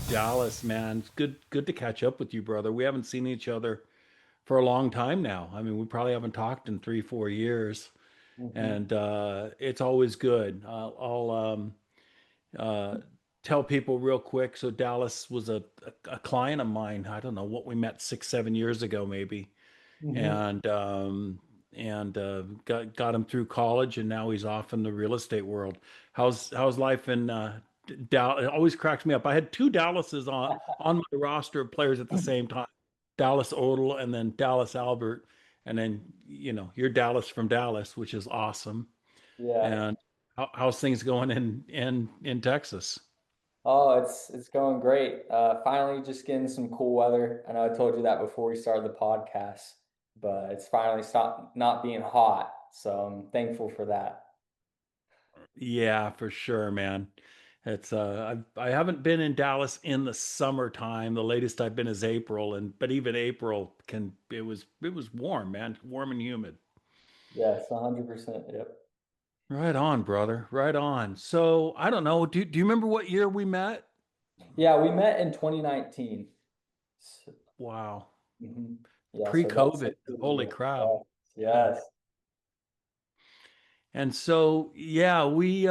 Dallas, man. It's good to catch up with you, brother. We haven't seen each other for a long time now. I mean, we probably haven't talked in 3, 4 years, hmm and it's always good. I'll uh, tell people real quick. So Dallas was a client of mine. I don't know what we met 6, 7 years ago, maybe, hmm and got him through college, and now he's off in the real estate world. How's life in Dallas? It always cracks me up. I had two Dallases on my roster of players at the same time: Dallas Odell and then Dallas Albert, and then you're Dallas from Dallas, which is awesome. Yeah. And how's things going in Texas? Oh, it's going great. Finally just getting some cool weather. I know I told you that before we started the podcast, but it's finally stopped not being hot. So I'm thankful for that. Yeah, for sure, man. It's I haven't been in Dallas in the summertime. The latest I've been is April, and but even April can it was warm, man, warm and humid. Yes, 100%. Yep. Right on, brother. Right on. So I don't know. Do you remember what year we met? Yeah, we met in 2019. So, Wow, Yeah, so about pre-COVID. 6 years Holy ago. crap. Yeah. Yeah. Yes. And so yeah, we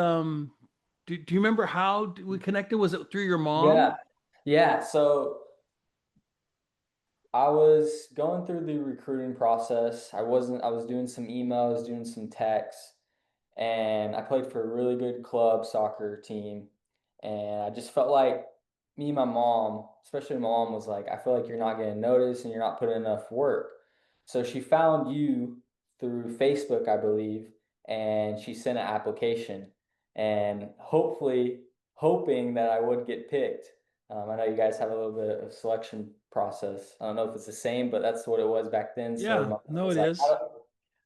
do you remember how we connected? Was it through your mom? Yeah. Yeah. So I was going through the recruiting process. I was doing some emails, doing some texts, and I played for a really good club soccer team. And I just felt like me and my mom, especially my mom, was like, I feel like you're not getting noticed and you're not putting enough work. So she found you through Facebook, I believe, and she sent an application and hoping that I would get picked. I know you guys have a little bit of selection process. I don't know if it's the same, but that's what it was back then. So Yeah, my mom no, was it like, is.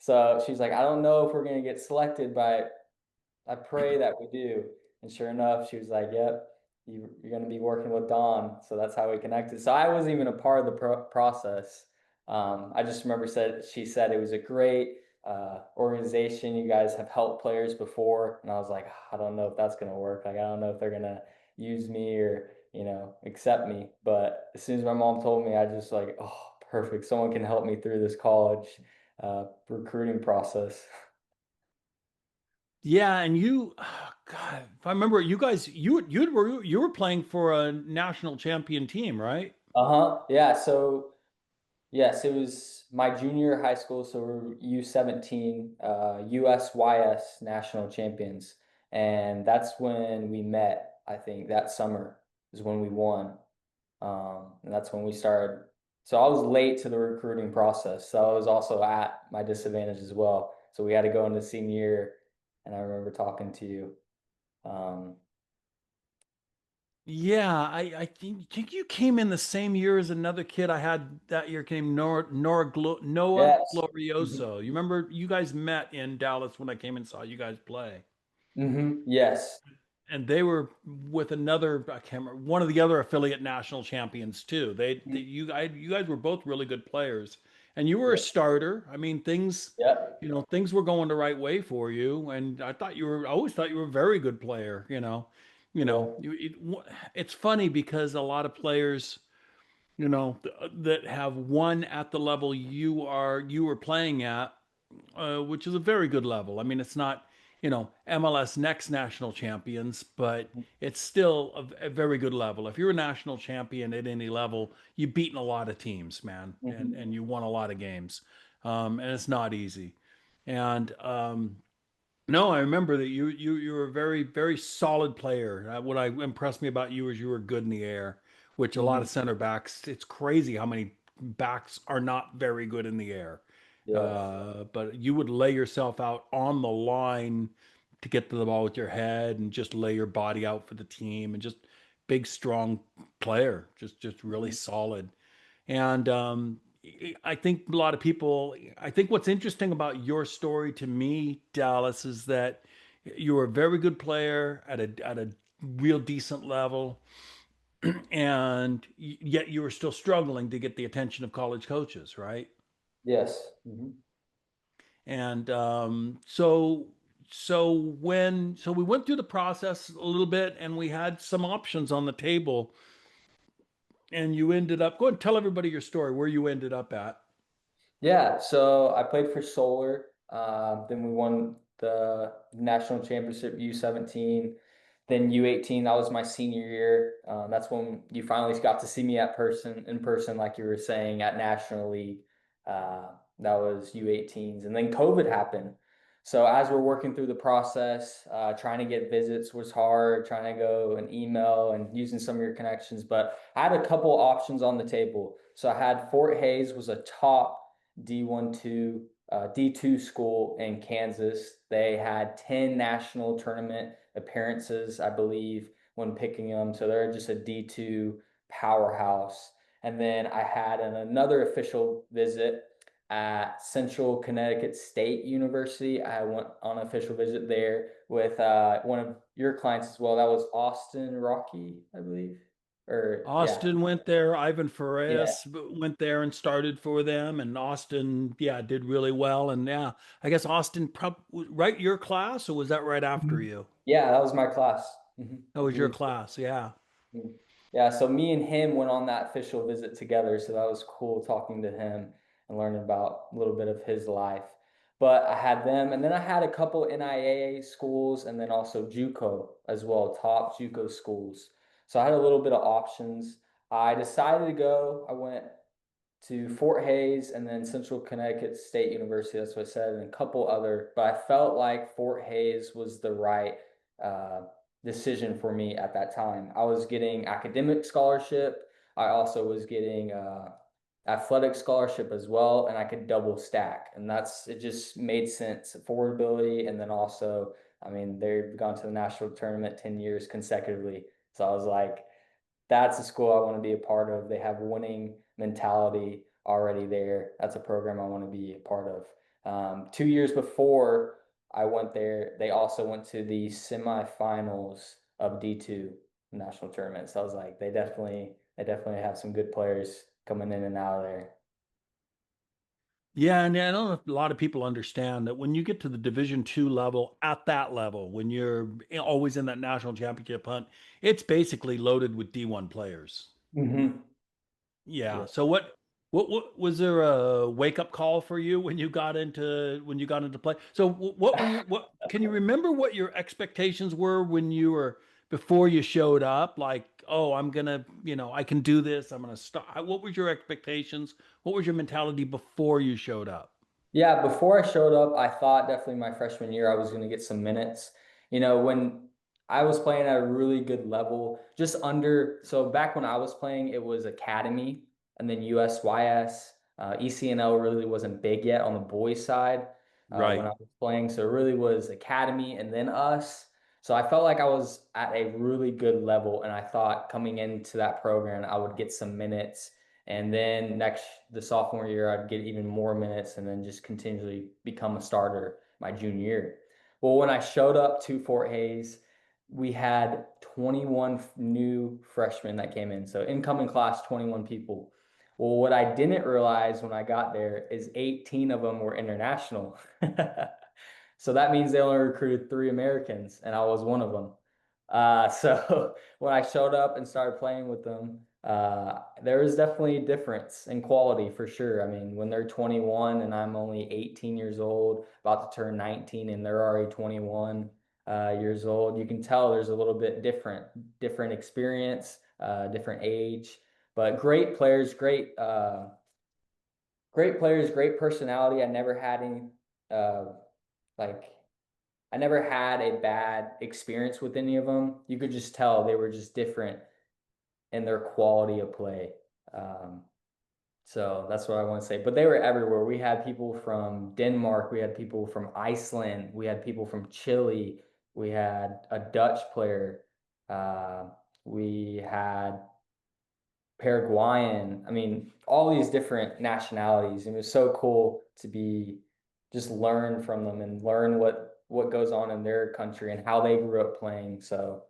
so she's like, I don't know if we're gonna get selected, but I pray that we do. And sure enough, she was like, "Yep, you're gonna be working with Dawn." So that's how we connected. So I wasn't even a part of the process. I just remember she said it was a great organization. You guys have helped players before, and I was like, I don't know if that's gonna work. Like, I don't know if they're gonna use me or accept me. But as soon as my mom told me, I just like, oh, perfect. Someone can help me through this college recruiting process. Yeah, and you, God, if I remember, you guys, you were playing for a national champion team, right? Uh-huh. Yeah. So yes, it was my junior year of high school, so we're U17, USYS national champions. And that's when we met, I think that summer is when we won. And that's when we started. So I was late to the recruiting process. So I was also at my disadvantage as well. So we had to go into senior year, and I remember talking to you. Um, Yeah, I think you came in the same year as another kid I had that year came Noah yes. Glorioso. You remember you guys met in Dallas when I came and saw you guys play. Yes. And they were with another, I can't remember, one of the other affiliate national champions too. You guys were both really good players, and you were a Yeah. starter. I mean, Yep. things were going the right way for you, and I always thought you were a very good player. Yeah. It's funny because a lot of players, that have won at the level you were playing at, which is a very good level. I mean, it's not, MLS next national champions, but it's still a very good level. If you're a national champion at any level, you've beaten a lot of teams, man, and Mhm. and you won a lot of games, and it's not easy. And no, I remember that you were a very very solid player. What I impressed me about you is you were good in the air, which a lot Mhm. of center backs. It's crazy how many backs are not very good in the air. Yes. But you would lay yourself out on the line to get to the ball with your head and just lay your body out for the team and just big strong player, just really Mhm. solid. And I think a lot of people, I think what's interesting about your story to me, Dallas, is that you were a very good player at a real decent level, and yet you were still struggling to get the attention of college coaches, right? Yes. Mhm. And so we went through the process a little bit, and we had some options on the table. And you ended up, go and tell everybody your story, where you ended up at. Yeah, so I played for Solar. Then we won the national championship U17. Then U18, that was my senior year. That's when you finally got to see me in person, like you were saying, at National League. That was U18s. And then COVID happened. So as we're working through the process, trying to get visits was hard, trying to go and email and using some of your connections. But I had a couple options on the table. So I had Fort Hays was a top D2 school in Kansas. They had 10 national tournament appearances, I believe, when picking them. So they're just a D2 powerhouse. And then I had another official visit at Central Connecticut State University. I went on an official visit there with one of your clients as well. That was Austin Rocky, I believe. Or yeah, Austin went there. Ivan yeah. Farias went there and started for them. And Austin, yeah, did really well. And yeah, I guess Austin, right your class, or was that right after Mhm. you? Yeah, that was my class. That I was your believe. class. Yeah. Mm. Yeah, so me and him went on that official visit together. So that was cool talking to him and learning about a little bit of his life. But I had them, and then I had a couple NIAA schools, and then also JUCO as well, top JUCO schools. So I had a little bit of options. I decided to go. I went to Fort Hays and then Central Connecticut State University. That's what I said, and a couple other. But I felt like Fort Hays was the right uh, decision for me at that time. I was getting academic scholarship. I also was getting athletic scholarship as well, and I could double stack. And that's it. Just made sense, affordability, and then also, I mean, they've gone to the national tournament 10 years consecutively. So I was like, that's a school I want to be a part of. They have winning mentality already there. That's a program I want to be a part of. 2 years before I went there, they also went to the semifinals of D2 national tournament. So I was like, they definitely have some good players coming in and out of there. Yeah, and I don't know if a lot of people understand that when you get to the Division II level, at that level, when you're always in that national championship hunt, it's basically loaded with D1 players. Hmm. Yeah. Yeah. So what was there a wake up call for you when you got into play? So what were you what can you remember what your expectations were when you were before you showed up? Like, oh, I'm gonna, I can do this. I'm gonna start. What was your expectations? What was your mentality before you showed up? Yeah, before I showed up, I thought definitely my freshman year I was going to get some minutes. When I was playing at a really good level, just under, so back when I was playing, it was academy and then USYS. ECNL really wasn't big yet on the boys' side when Right. I was playing. So it really was academy and then us. So I felt like I was at a really good level. And I thought coming into that program, I would get some minutes and then the sophomore year, I'd get even more minutes and then just continually become a starter my junior year. Well, when I showed up to Fort Hays, we had 21 new freshmen that came in. So incoming class, 21 people. Well, what I didn't realize when I got there is 18 of them were international. So that means they only recruited 3 Americans, and I was one of them. So when I showed up and started playing with them, there is definitely a difference in quality for sure. I mean, when they're 21 and I'm only 18 years old, about to turn 19, and they're already 21 years old, you can tell there's a little bit different experience, different age, but great players, great personality. I never had any uh, like I never had a bad experience with any of them. You could just tell they were just different in their quality of play. Um, so that's what I want to say. But they were everywhere. We had people from Denmark, we had people from Iceland, we had people from Chile, we had a Dutch player, uh, we had Paraguayan. I mean, all these different nationalities. And it was so cool to be just learn from them and learn what goes on in their country and how they grew up playing. So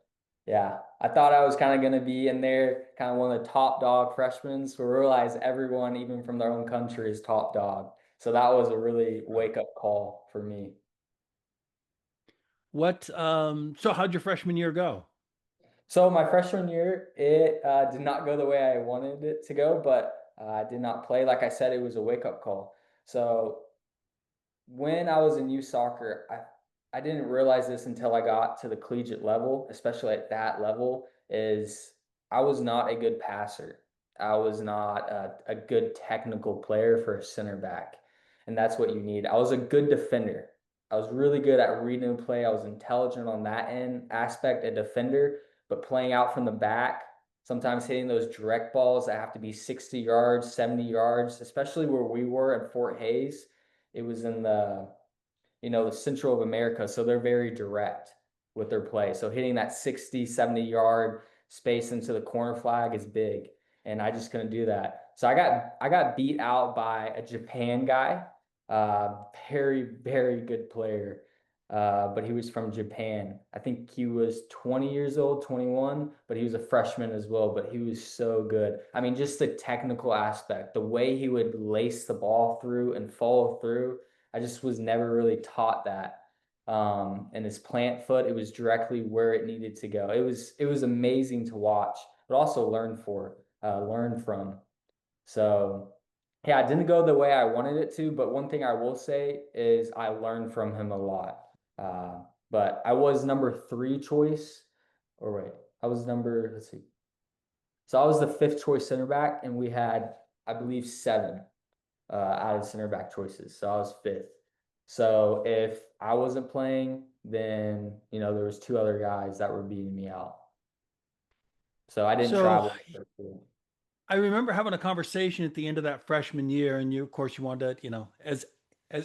yeah, I thought I was kind of going to be in there, kind of one of the top dog freshmen. So realize everyone, even from their own country, is top dog. So that was a really wake up call for me. So how'd your freshman year go? So my freshman year, it did not go the way I wanted it to go, but I did not play. Like I said, it was a wake-up call. So when I was in youth soccer, I didn't realize this until I got to the collegiate level, especially at that level, is I was not a good passer. I was not a good technical player for a center back. And that's what you need. I was a good defender. I was really good at reading the play. I was intelligent on that end aspect, a defender, but playing out from the back, sometimes hitting those direct balls that have to be 60 yards, 70 yards, especially where we were in Fort Hays. It was in the Central of America, so they're very direct with their play. So hitting that 60, 70-yard space into the corner flag is big, and I just couldn't do that. So I got beat out by a Japan guy, very very good player, but he was from Japan. I think he was 20 years old, 21, but he was a freshman as well. But he was so good. I mean, just the technical aspect, the way he would lace the ball through and follow through. I just was never really taught that. And his plant foot, it was directly where it needed to go. It was amazing to watch, but also learn from. So yeah, it didn't go the way I wanted it to, but one thing I will say is I learned from him a lot. But I was number three choice, or wait, I was number, let's see. So I was the fifth choice center back, and we had, I believe, seven out of center back choices. So I was fifth. So if I wasn't playing, then there was two other guys that were beating me out. So I didn't So travel for school. I remember having a conversation at the end of that freshman year, and you, of course, you wanted to, as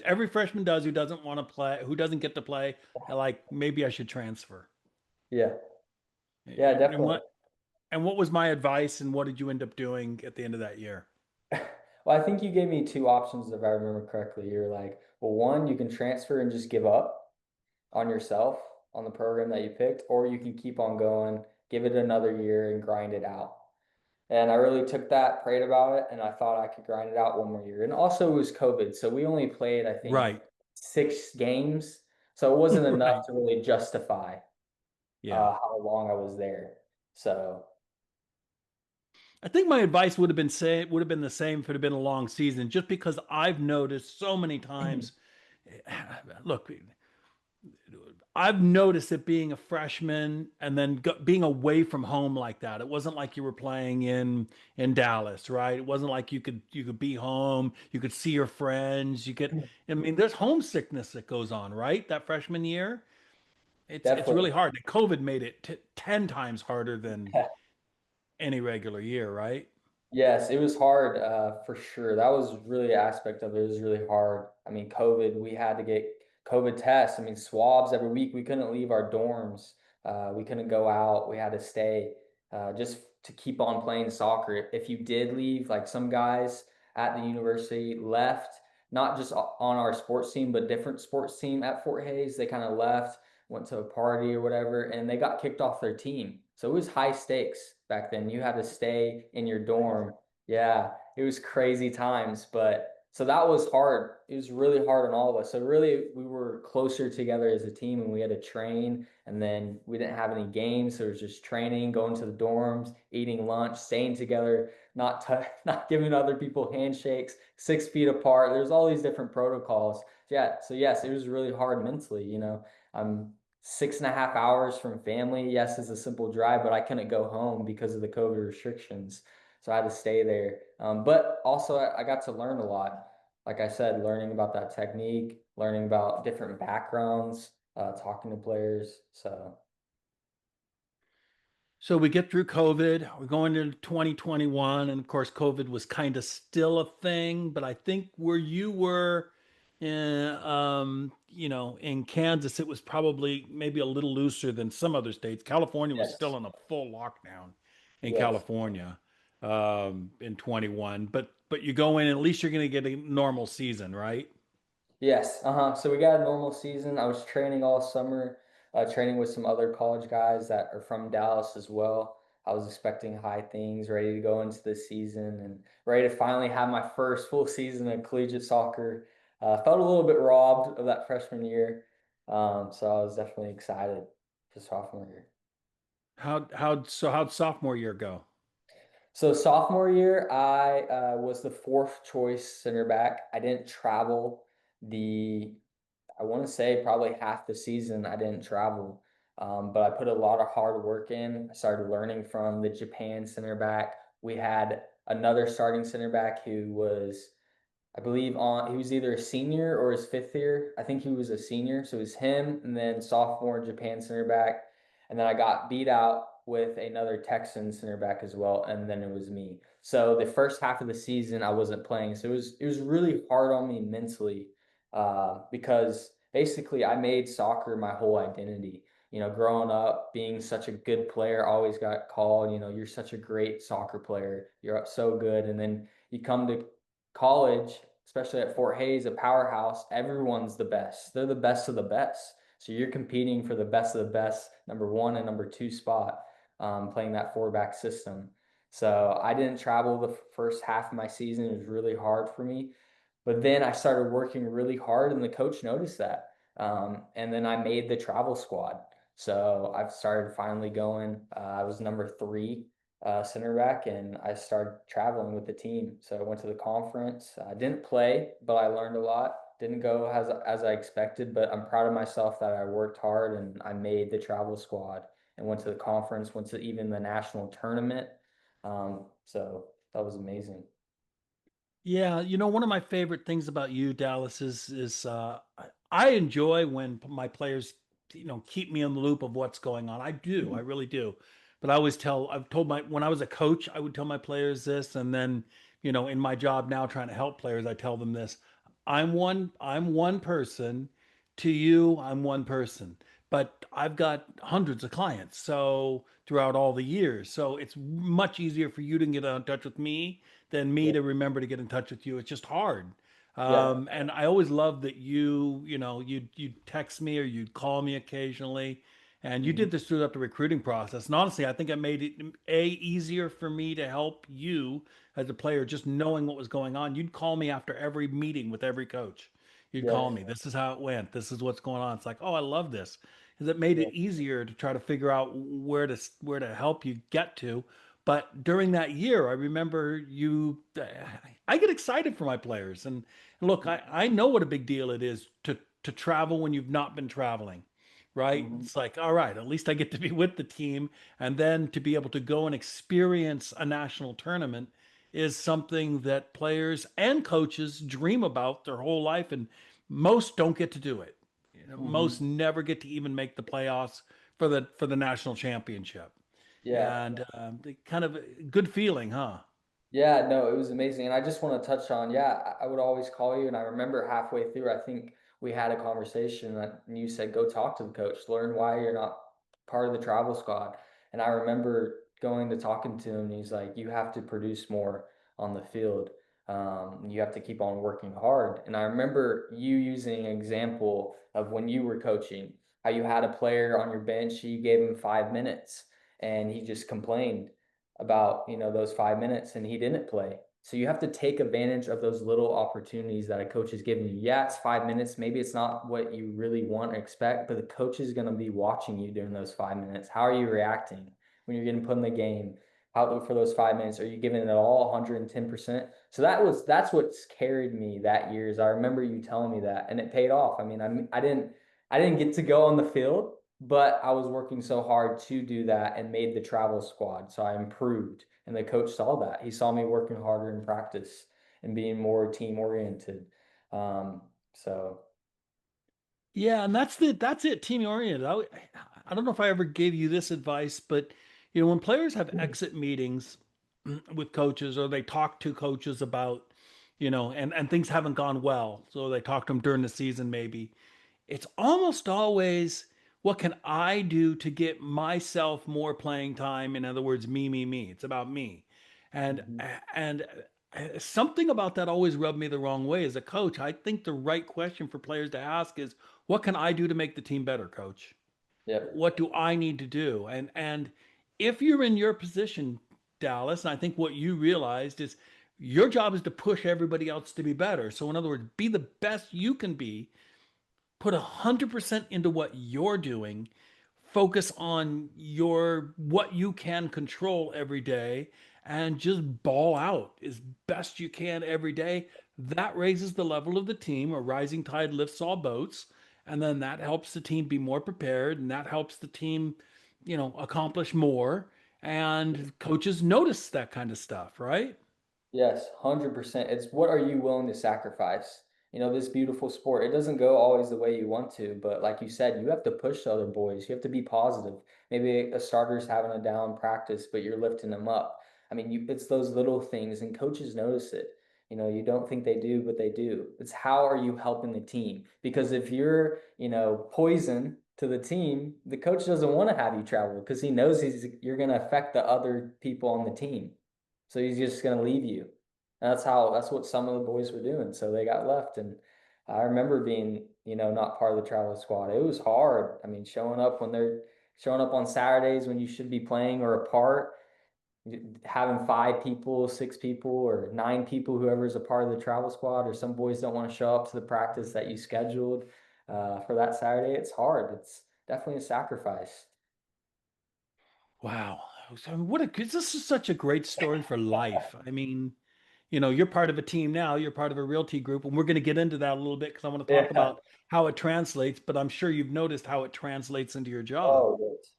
every freshman does who doesn't want to play, who doesn't get to play, like maybe I should transfer. Yeah, yeah, And definitely. what was my advice, and what did you end up doing at the end of that year? Well, I think you gave me two options if I remember correctly. You're like, well, one, you can transfer and just give up on yourself on the program that you picked, or you can keep on going, give it another year and grind it out. And I really took that, prayed about it, and I thought I could grind it out one more year. And also it was COVID, so we only played, I think, Right. 6 games. So it wasn't enough Right. to really justify Yeah. how long I was there. So I think my advice would have been the same if it had been a long season, just because I've noticed so many times. Look, I've noticed it being a freshman and then being away from home like that. It wasn't like you were playing in Dallas, right? It wasn't like you could be home, you could see your friends, you could. I mean, there's homesickness that goes on, right? That freshman year, it's definitely. really hard. COVID made it 10 times harder than any regular year, right? Yes, it was hard for sure. That was really an aspect of it. It was really hard. I mean, COVID, we had to get COVID tests. I mean, swabs every week. We couldn't leave our dorms. We couldn't go out. We had to stay just to keep on playing soccer. If you did leave, like some guys at the university left, not just on our sports team, but different sports team at Fort Hays, they kind of left, went to a party or whatever, and they got kicked off their team. So it was high stakes back then. You had to stay in your dorm. Yeah, it was crazy times, but so that was hard. It was really hard on all of us. So really, we were closer together as a team, and we had to train. And then we didn't have any games, so it was just training, going to the dorms, eating lunch, staying together, not not giving other people handshakes, 6 feet apart. There's all these different protocols. Yeah, so yes, it was really hard mentally. I'm 6.5 hours from family. Yes, it's a simple drive, but I couldn't go home because of the COVID restrictions. So I had to stay there. But also, I got to learn a lot. Like I said, learning about that technique, learning about different backgrounds, talking to players. So, So we get through COVID, we're going into 2021, and of course, COVID was kind of still a thing, but I think where you were in Kansas, it was probably maybe a little looser than some other states. California was still yes, in a full lockdown in yes. California in 21, but you go in, at least you're going to get a normal season, right? Yes, uh-huh. So we got a normal season. I was training all summer, training with some other college guys that are from Dallas as well. I was expecting high things, ready to go into the season and ready to finally have my first full season of collegiate soccer. Felt a little bit robbed of that freshman year. So I was definitely excited for sophomore year. How'd sophomore year go? So sophomore year, I was the fourth choice center back. I didn't travel the, I want to say probably half the season. I didn't travel, but I put a lot of hard work in. I started learning from the Japan center back. We had another starting center back who was, I believe, on he was either a senior or his fifth year. I think he was a senior, so it was him, and then sophomore Japan center back, and then I got beat out with another Texan center back as well, and then it was me. So the first half of the season I wasn't playing, so it was really hard on me mentally, because basically I made soccer my whole identity. You know, growing up, being such a good player, always got called, you're such a great soccer player. You're so good. And then you come to college, especially at Fort Hays, a powerhouse, everyone's the best. They're the best of the best. So you're competing for the best of the best, number one and number two spot, playing that four back system. So I didn't travel the first half of my season. It was really hard for me. But then I started working really hard, and the coach noticed that. And then I made the travel squad. So I've started finally going. I was number three center back, and I started traveling with the team. So I went to the conference. I didn't play, but I learned a lot. Didn't go as I expected, but I'm proud of myself that I worked hard and I made the travel squad and went to the conference, went to even the national tournament. So that was amazing. Yeah, one of my favorite things about you, Dallas, is I enjoy when my players, keep me in the loop of what's going on. I do, I Mhm. really do. But I've told when I was a coach, I would tell my players this, and then, in my job now trying to help players, I tell them this. I'm one person. To you, I'm one person. But I've got hundreds of clients, so throughout all the years. So it's much easier for you to get in touch with me than me Yeah. to remember to get in touch with you. It's just hard. Yeah. And I always love that you'd text me or you'd call me occasionally. And you Mhm. did this throughout the recruiting process. And honestly, I think it made it easier for me to help you as a player, just knowing what was going on. You'd call me after every meeting with every coach. You'd Yeah. call me. This is how it went. This is what's going on. It's like, oh, I love this because it made Yeah. it easier to try to figure out where to help you get to. But during that year, I remember I get excited for my players. And look, I know what a big deal it is to travel when you've not been traveling, right? Mhm. It's like, all right, at least I get to be with the team. And then to be able to go and experience a national tournament is something that players and coaches dream about their whole life. And most don't get to do it. Most Mhm. never get to even make the playoffs for the national championship. Yeah. And kind of a good feeling, huh? Yeah, no, it was amazing. And I just want to touch on, yeah, I would always call you. And I remember halfway through, I think we had a conversation and you said, go talk to the coach, learn why you're not part of the travel squad. And I remember going to talking to him, and he's like, you have to produce more on the field. You have to keep on working hard. And I remember you using an example of when you were coaching, how you had a player on your bench, you gave him 5 minutes and he just complained about those 5 minutes and he didn't play. So you have to take advantage of those little opportunities that a coach is giving you. Yeah, it's 5 minutes. Maybe it's not what you really want or expect, but the coach is going to be watching you during those 5 minutes. How are you reacting when you're getting put in the game? How for those 5 minutes? Are you giving it all 110%? So that's what's carried me that year is I remember you telling me that and it paid off. I mean, I didn't get to go on the field, but I was working so hard to do that and made the travel squad. So I improved. And the coach saw that. He saw me working harder in practice and being more team oriented. So Yeah, and that's it, team oriented. I don't know if I ever gave you this advice, but when players have exit meetings with coaches or they talk to coaches about, and things haven't gone well, so they talk to them during the season maybe. It's almost always what can I do to get myself more playing time? In other words, me. It's about me. And mhm. and something about that always rubbed me the wrong way as a coach. I think the right question for players to ask is, what can I do to make the team better, coach? Yep. What do I need to do? And if you're in your position, Dallas, and I think what you realized is your job is to push everybody else to be better. So in other words, be the best you can be, put 100% into what you're doing, focus on your what you can control every day and just ball out as best you can every day. That raises the level of the team. A rising tide lifts all boats, and then that helps the team be more prepared, and that helps the team, accomplish more. And coaches notice that kind of stuff, right? Yes, 100%. It's what are you willing to sacrifice? This beautiful sport, it doesn't go always the way you want to, but like you said, you have to push the other boys. You have to be positive. Maybe a starter's having a down practice, but you're lifting them up. I mean, it's those little things, and coaches notice it. You don't think they do, but they do. It's how are you helping the team? Because if you're, poison to the team, the coach doesn't want to have you travel because he knows you're going to affect the other people on the team. So he's just going to leave you. And that's what some of the boys were doing. So they got left. And I remember being, not part of the travel squad. It was hard. I mean, showing up on Saturdays when you should be playing or apart, having 5 people, 6 people, or 9 people, whoever's a part of the travel squad, or some boys don't want to show up to the practice that you scheduled for that Saturday. It's hard. It's definitely a sacrifice. Wow. So this is such a great story for life. I mean, you're part of a team now, you're part of a realty group, and we're going to get into that a little bit because I want to talk Yeah. about how it translates, but I'm sure you've noticed how it translates into your job. Oh, yes.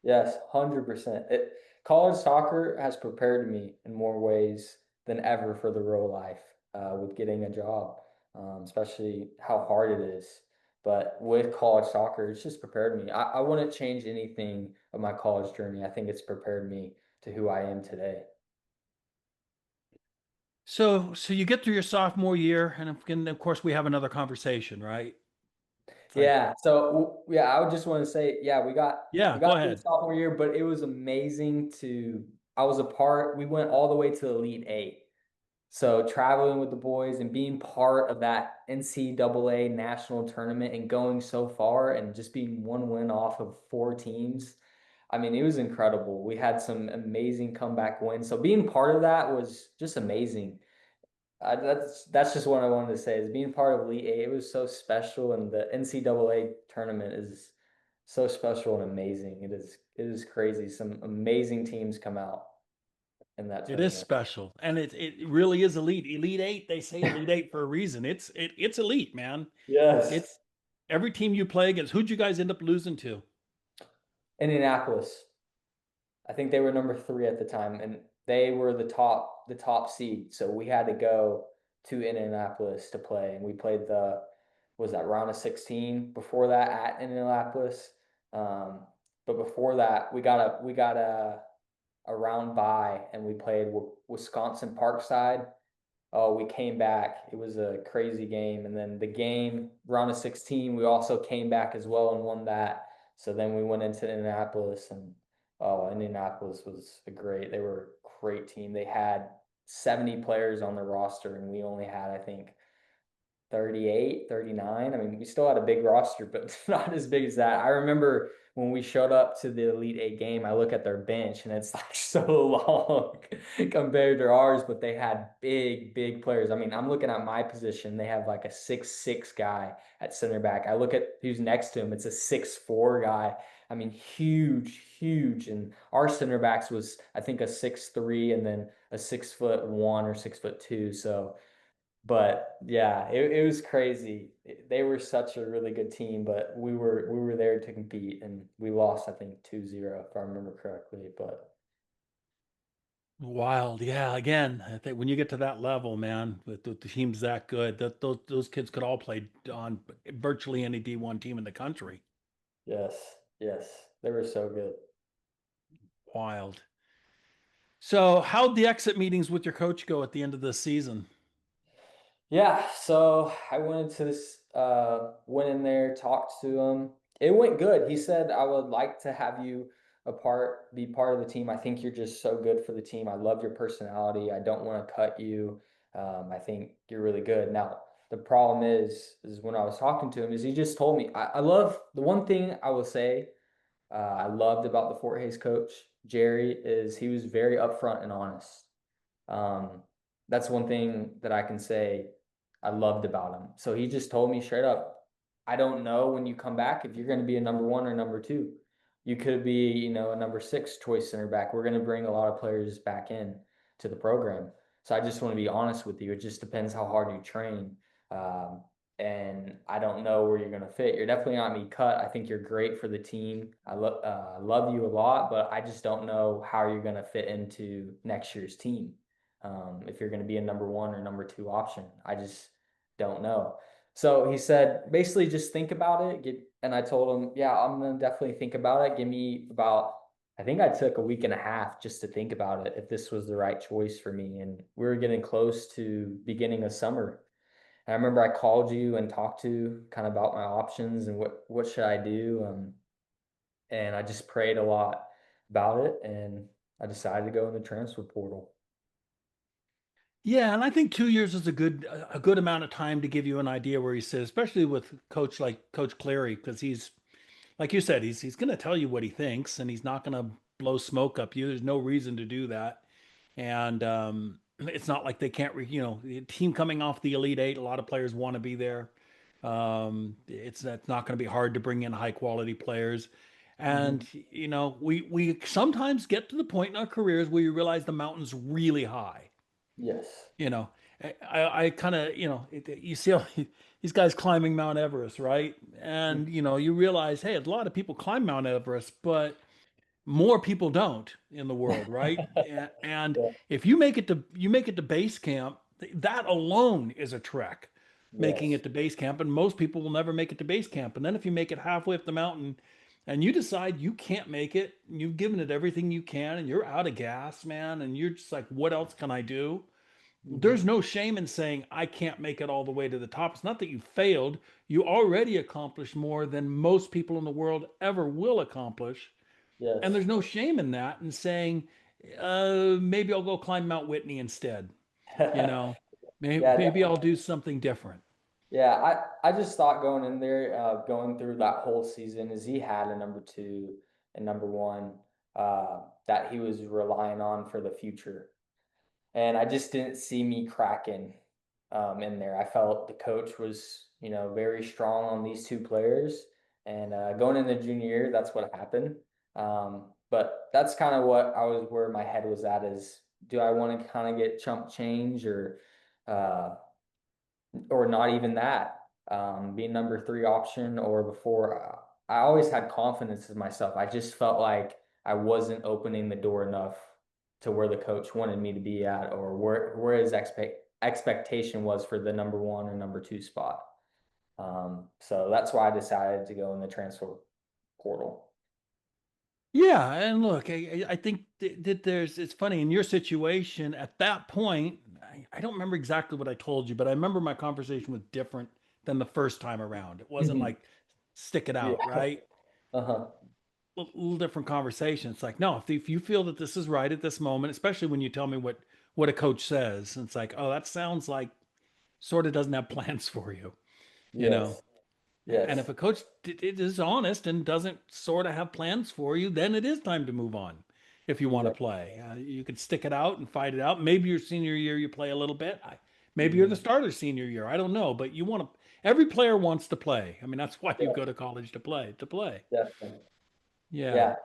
Yes, 100%. College soccer has prepared me in more ways than ever for the real life with getting a job, especially how hard it is. But with college soccer, it's just prepared me. I wouldn't change anything of my college journey. I think it's prepared me to who I am today. So you get through your sophomore year, and of course we have another conversation, right? It's like, Yeah. So yeah, I would just want to say, yeah, yeah, we go got through ahead. sophomore year, but it was amazing to. I was a part. We went all the way to Elite Eight. So traveling with the boys and being part of that NCAA national tournament and going so far and just being one win off of 4 teams. I mean, it was incredible. We had some amazing comeback wins. So being part of that was just amazing. That's just what I wanted to say is being part of Elite Eight. It was so special, and the NCAA tournament is so special and amazing. It is crazy. Some amazing teams come out in that It is tournament. special, and it really is elite. Elite Eight, they say Elite Eight for a reason. It's elite, man. It Yes. Every team you play against, who'd you guys end up losing to? Indianapolis. I think they were number 3 at the time, and they were the top seed. So we had to go to Indianapolis to play, and we played was that round of 16 before that at Indianapolis. Um, but before that, we got a round bye, and we played Wisconsin Parkside. Oh, we came back. It was a crazy game. And then the game, round of 16, we also came back as well and won that. So then we went into Indianapolis, and oh, Indianapolis was they were a great team. They had 70 players on the roster, and we only had, I think, 38, 39. I mean, we still had a big roster, but not as big as that. I remember when we showed up to the Elite Eight game, I look at their bench and it's like so long compared to ours, but they had big, big players. I mean, I'm looking at my position. They have like a 6'6" guy at center back. I look at who's next to him. It's a 6'4" guy. I mean, huge, huge. And our center backs was, I think, a 6'3" and then a 6'1" or 6'2". So, but yeah, it was crazy. They were such a really good team, but we were there to compete, and we lost, I think, 2-0 if I remember correctly. But Wild, yeah. Again, I think when you get to that level, man, with the teams that good, that those kids could all play on virtually any D1 team in the country. yes, yes, they were so good. Wild. So, how'd the exit meetings with your coach go at the end of the season? Yeah, so I went into this, went in there, talked to him. It went good. He said, I would like to have you be part of the team. I think you're just so good for the team. I love your personality. I don't want to cut you. I think you're really good. Now, the problem is when I was talking to him, is he just told me, I love the one thing I will say, I loved about the Fort Hays coach, Jerry, is he was very upfront and honest. Um, that's one thing that I can say I loved about him. So he just told me straight up, I don't know when you come back if you're going to be a number 1 or number 2. You could be, a number six choice center back. We're going to bring a lot of players back in to the program. So I just want to be honest with you. It just depends how hard you train. Um, and I don't know where you're going to fit. You're definitely not me cut. I think you're great for the team. I love you a lot, but I just don't know how you're going to fit into next year's team. If you're going to be a number one or number two option, I just don't know. So he said, basically, just think about it. And I told him, yeah, I'm gonna definitely think about it. Give me about, I think I took a week and a half just to think about it if this was the right choice for me. And we were getting close to beginning of summer. And I remember I called you and talked to kind of about my options and what should I do. And I just prayed a lot about it, and I decided to go in the transfer portal. Yeah, and I think 2 years is a good amount of time to give you an idea where he sits, especially with coach like Coach Cleary, because he's like you said, he's going to tell you what he thinks, and he's not going to blow smoke up you. There's no reason to do that, and it's not like they can't, the team coming off the Elite Eight. A lot of players want to be there. It's that's not going to be hard to bring in high quality players, and Hmm. we sometimes get to the point in our careers where you realize the mountain's really high. Yes. You know, I kind of, you see all these guys climbing Mount Everest, right? And, you realize, hey, a lot of people climb Mount Everest, but more people don't in the world, right? And Yeah. if you make it to base camp, that alone is a trek, making Yes. it to base camp. And most people will never make it to base camp. And then if you make it halfway up the mountain and you decide you can't make it, you've given it everything you can and you're out of gas, man, and you're just like, what else can I do? Hmm. There's no shame in saying I can't make it all the way to the top. It's not that you failed. You already accomplished more than most people in the world ever will accomplish. And Yes. there's no shame in that and saying, maybe I'll go climb Mount Whitney instead. You know, Yeah, maybe I'll do something different. yeah. I just thought going in there, going through that whole season, is he had a number two and number one that he was relying on for the future. And I just didn't see me cracking in there. I felt the coach was, very strong on these two players. And going into junior year, that's what happened. But that's kind of what I was where my head was at is, do I want to kind of get chump change uh, or not even that, being number three option or before. I always had confidence in myself. I just felt like I wasn't opening the door enough to where the coach wanted me to be at or where his expectation was for the number one or number two spot. So that's why I decided to go in the transfer portal. Yeah, and look, I think that it's funny in your situation at that point. I don't remember exactly what I told you, but I remember my conversation was different than the first time around. It wasn't Mhm. like stick it Yeah. out, right? Uh-huh. Little different conversation. It's like, no, if you feel that this is right at this moment, especially when you tell me what a coach says, it's like, oh, that sounds like sort of doesn't have plans for you, you know. Yes. And Yes. if a coach it is honest and doesn't sort of have plans for you, then it is time to move on. If you want to Exactly. play, you can stick it out and fight it out. Maybe your senior year you play a little bit. Maybe you're the Hmm. starter senior year. I don't know, but you want to. Every player wants to play. I mean, that's why you Yeah, go to college to play. To play. definitely. Yeah. Yeah.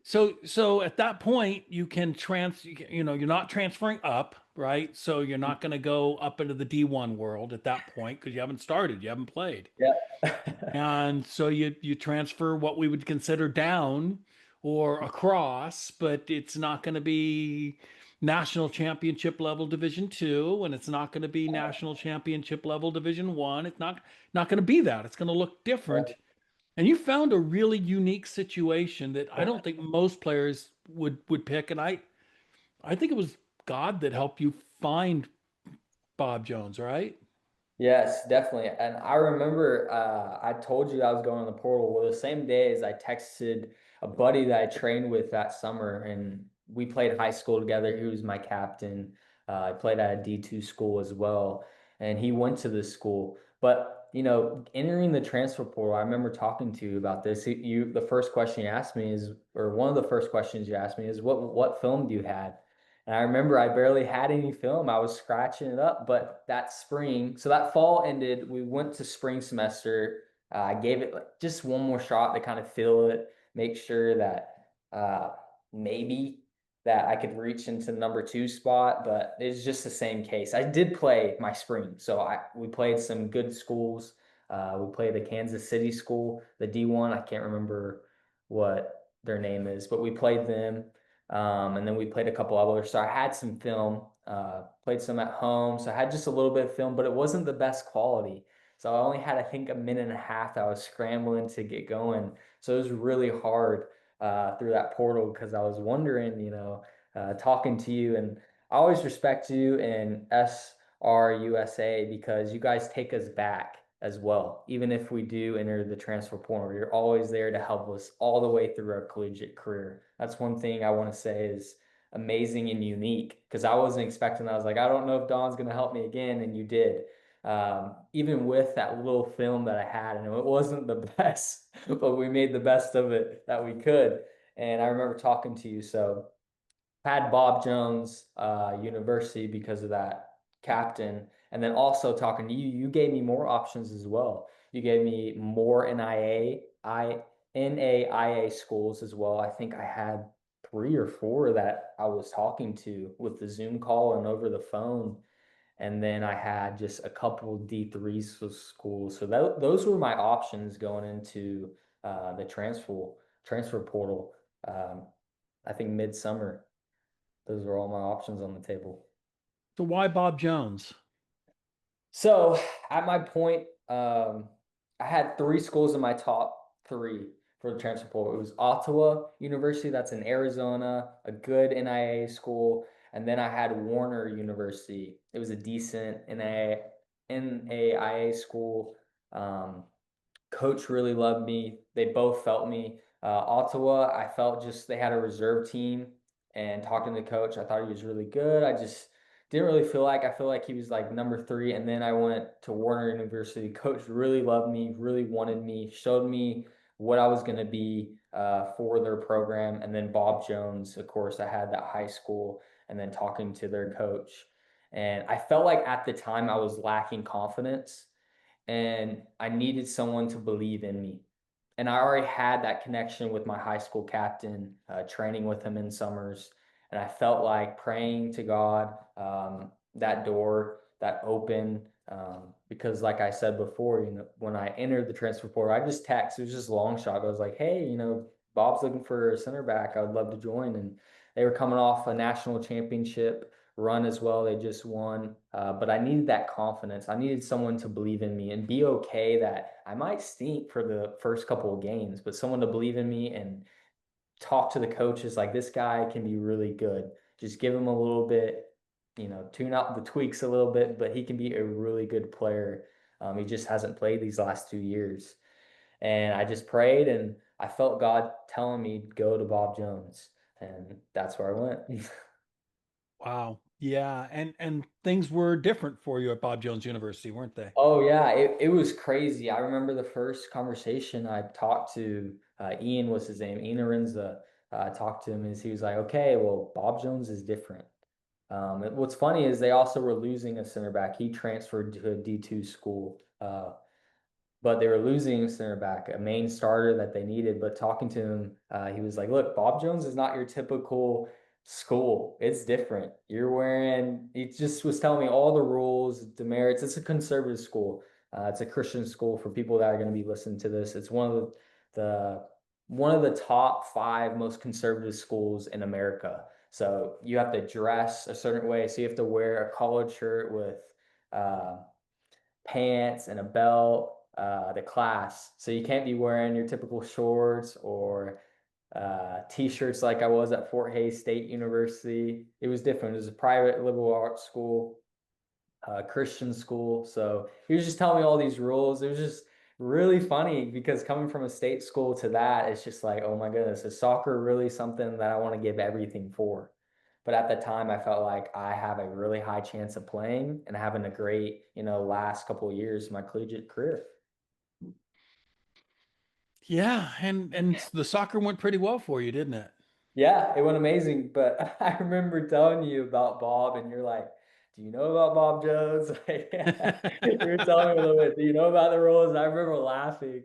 So at that point you can you're not transferring up, right? So you're not going to go up into the D1 world at that point because you haven't started, you haven't played. Yeah. And so you transfer what we would consider down or across, but it's not going to be national championship level division two, and it's not going to be national championship level division one. It's not going to be that. It's going to look different. And you found a really unique situation that I don't think most players would pick. And I think it was God that helped you find Bob Jones, right? Yes, definitely. And I remember I told you I was going on the portal. Well, the same day as I texted a buddy that I trained with that summer, and we played high school together. He was my captain. I played at a D2 school as well, and he went to this school. But entering the transfer portal, I remember talking to you about this. The first question you asked me is, or one of the first questions you asked me is, what film do you have? And I remember I barely had any film. I was scratching it up, but that spring, so that fall ended. We went to spring semester. I gave it just one more shot to kind of feel it. make sure that maybe that I could reach into the number two spot, but it's just the same case. I did play my spring, so I we played some good schools. We played the Kansas City school, the D1. I can't remember what their name is, but we played them. And then we played a couple others. So I had some film, played some at home. So I had just a little bit of film, but it wasn't the best quality. So I only had, I think, a minute and a half that I was scrambling to get going. So it was really hard through that portal because I was wondering, talking to you, and I always respect you and SRUSA because you guys take us back as well. Even if we do enter the transfer portal, you're always there to help us all the way through our collegiate career. That's one thing I want to say is amazing and unique because I wasn't expecting that. I was like, I don't know if Don's going to help me again, and you did. Even with that little film that I had, and it wasn't the best, but we made the best of it that we could. And I remember talking to you. So had Bob Jones University because of that captain. And then also talking to you, you gave me more options as well. You gave me more NAIA schools as well. I think I had three or four that I was talking to with the Zoom call and over the phone. And then I had just a couple D3 schools. So those were my options going into the transfer portal. Um, I think midsummer. Those are all my options on the table. So why Bob Jones? So at my point, I had three schools in my top three for the transfer portal. It was Ottawa University, that's in Arizona, a good NIA school, and then I had Warner University. It was a decent NAIA school. Um, Coach really loved me. They both felt me. Ottawa, I felt just they had a reserve team, and talking to the coach, I thought he was really good. I just didn't really feel like I feel like he was like number three. And then I went to Warner University. Coach really loved me, really wanted me, showed me what I was going to be for their program. And then Bob Jones, of course, I had that high school, and then talking to their coach. And I felt like at the time I was lacking confidence and I needed someone to believe in me. And I already had that connection with my high school captain, training with him in summers. And I felt like praying to God, that door that opened. Because, like I said before, when I entered the transfer portal, I just text. It was just a long shot. I was like, "Hey, Bob's looking for a center back. I would love to join." And they were coming off a national championship run as well. They just won. But I needed that confidence. I needed someone to believe in me and be okay that I might stink for the first couple of games, but someone to believe in me and talk to the coaches like this guy can be really good. Just give him a little bit, tune out the tweaks a little bit, but he can be a really good player. He just hasn't played these last 2 years. And I just prayed and I felt God telling me go to Bob Jones. And that's where I went. Wow. Yeah, and things were different for you at Bob Jones University, weren't they? Oh yeah, it was crazy. I remember the first conversation I talked to Ian was his name, Ian Arinza. I talked to him and he was like, "Okay, well, Bob Jones is different." What's funny is they also were losing a center back. He transferred to a D2 school. But they were losing center back, a main starter that they needed. But talking to him, he was like, "Look, Bob Jones is not your typical school. It's different. You're wearing." He just was telling me all the rules, demerits. It's a conservative school. It's a Christian school for people that are going to be listening to this. It's the one of the top five most conservative schools in America. So you have to dress a certain way. So you have to wear a collared shirt with uh, pants and a belt to class. So you can't be wearing your typical shorts or t-shirts like I was at Fort Hays State University. It was different. It was a private liberal arts school, Christian school. So he was just telling me all these rules. It was just really funny because coming from a state school to that, it's just like, oh my goodness, is soccer really something that I want to give everything for? But at the time, I felt like I have a really high chance of playing and having a great, last couple of years of my collegiate career. Yeah, and the soccer went pretty well for you, didn't it? Yeah, it went amazing. But I remember telling you about Bob, and you're like, do you know about Bob Jones? Like, you were telling me a little bit, do you know about the rules? And I remember laughing.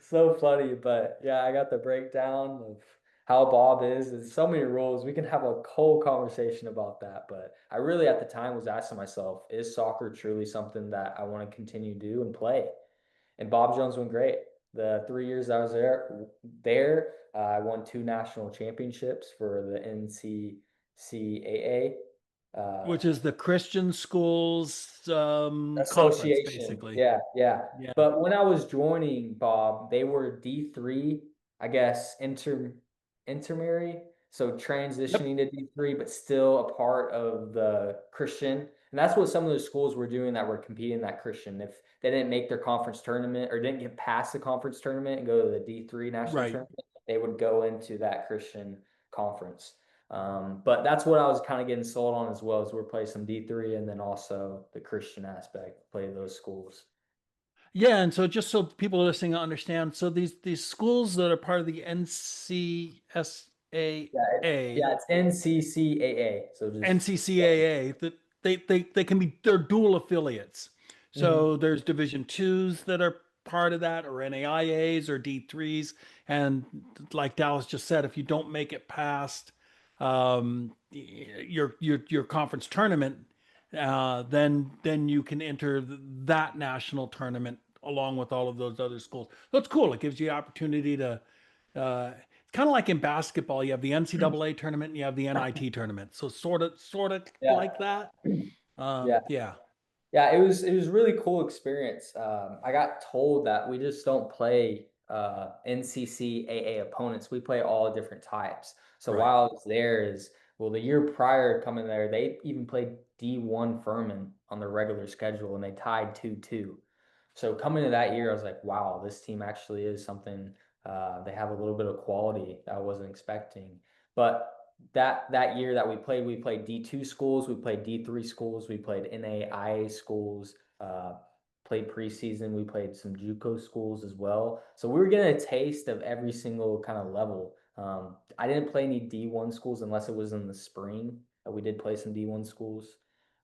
So funny. But yeah, I got the breakdown of how Bob is. There's so many rules. We can have a whole conversation about that. But I really at the time was asking myself, is soccer truly something that I want to continue to do and play? And Bob Jones went great. The 3 years I was there, I won two national championships for the NCCAA Which is the Christian schools conference, association. basically. Yeah, yeah. Yeah. But when I was joining Bob, they were D3, I guess, intermediary, so Yep. transitioning to D3, but still a part of the Christian. And that's what some of the schools were doing that were competing in that Christian. If they didn't make their conference tournament or didn't get past the conference tournament and go to the D3 national Right. tournament, they would go into that Christian conference. But that's what I was kind of getting sold on as well as we're playing some D3 and then also the Christian aspect, play those schools. Yeah, and so just so people listening understand, so these schools that are part of the Yeah, NCSAA, it's NCCAA. So just NCCAA, that they can be they're dual affiliates. Mhm. So there's Division twos that are part of that, or NAIAs or D3s, and like Dallas just said, if you don't make it past your conference tournament, then you can enter that national tournament along with all of those other schools. That's cool. It gives you the opportunity to. It's kind of like in basketball. You have the NCAA tournament and you have the NIT tournament. So sort of Yeah, like that. yeah. Yeah. Yeah, it was really cool experience. I got told that we just don't play NCCAA opponents. We play all different types. So Right. while I was there is well, the year prior coming there, they even played D1 Furman on the regular schedule and they tied 2-2. So coming to that year, I was like, wow, this team actually is something. They have a little bit of quality that I wasn't expecting. But that year that we played D2 schools, we played D3 schools, we played NAIA schools, played preseason, we played some JUCO schools as well. So we were getting a taste of every single kind of level. I didn't play any D1 schools unless it was in the spring. We did play some D1 schools.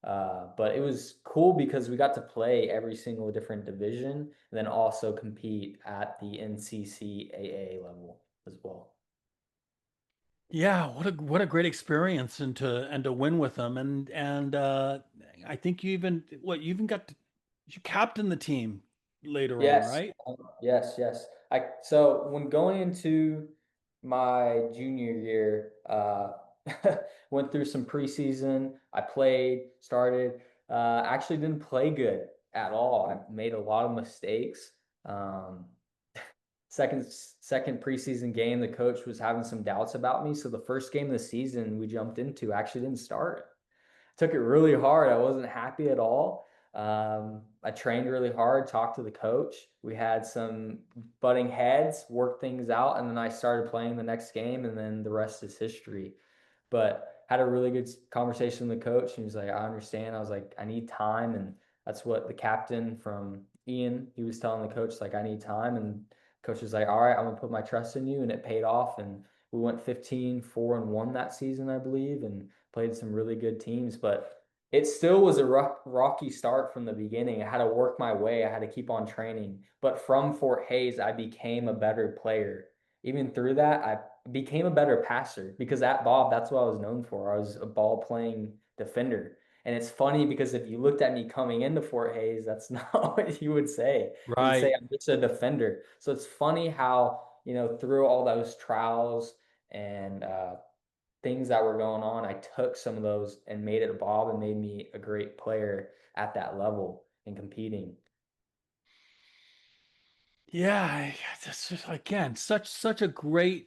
But it was cool because we got to play every single different division and then also compete at the NCCAA level as well. Yeah, what a great experience and to win with them and I think you even got to, you captain the team later on, Yes, right? yes, yes. So when going into my junior year, went through some preseason. I played, started. Actually didn't play good at all. I made a lot of mistakes. Um, second preseason game, the coach was having some doubts about me. So the first game of the season we jumped into actually didn't start. Took it really hard. I wasn't happy at all. I trained really hard, talked to the coach. We had some butting heads, worked things out, and then I started playing the next game, and then the rest is history. But had a really good conversation with the coach, and he was like, "I understand." I was like, "I need time," and that's what the captain from Ian he was telling the coach like, "I need time," and coach was like, "All right, I'm gonna put my trust in you," and it paid off, and we went 15-4-1 that season, I believe, and played some really good teams, but it still was a rocky start from the beginning. I had to work my way. I had to keep on training. But from Fort Hayes, I became a better player. Even through that, I became a better passer because at Bob, that's what I was known for. I was a ball playing defender. And it's funny because if you looked at me coming into Fort Hayes, that's not what you would say. You would say Right. I'm just a defender. So it's funny how, through all those trials and things that were going on, I took some of those and made it a Bob and made me a great player at that level and competing. Yeah, that's just again such a great,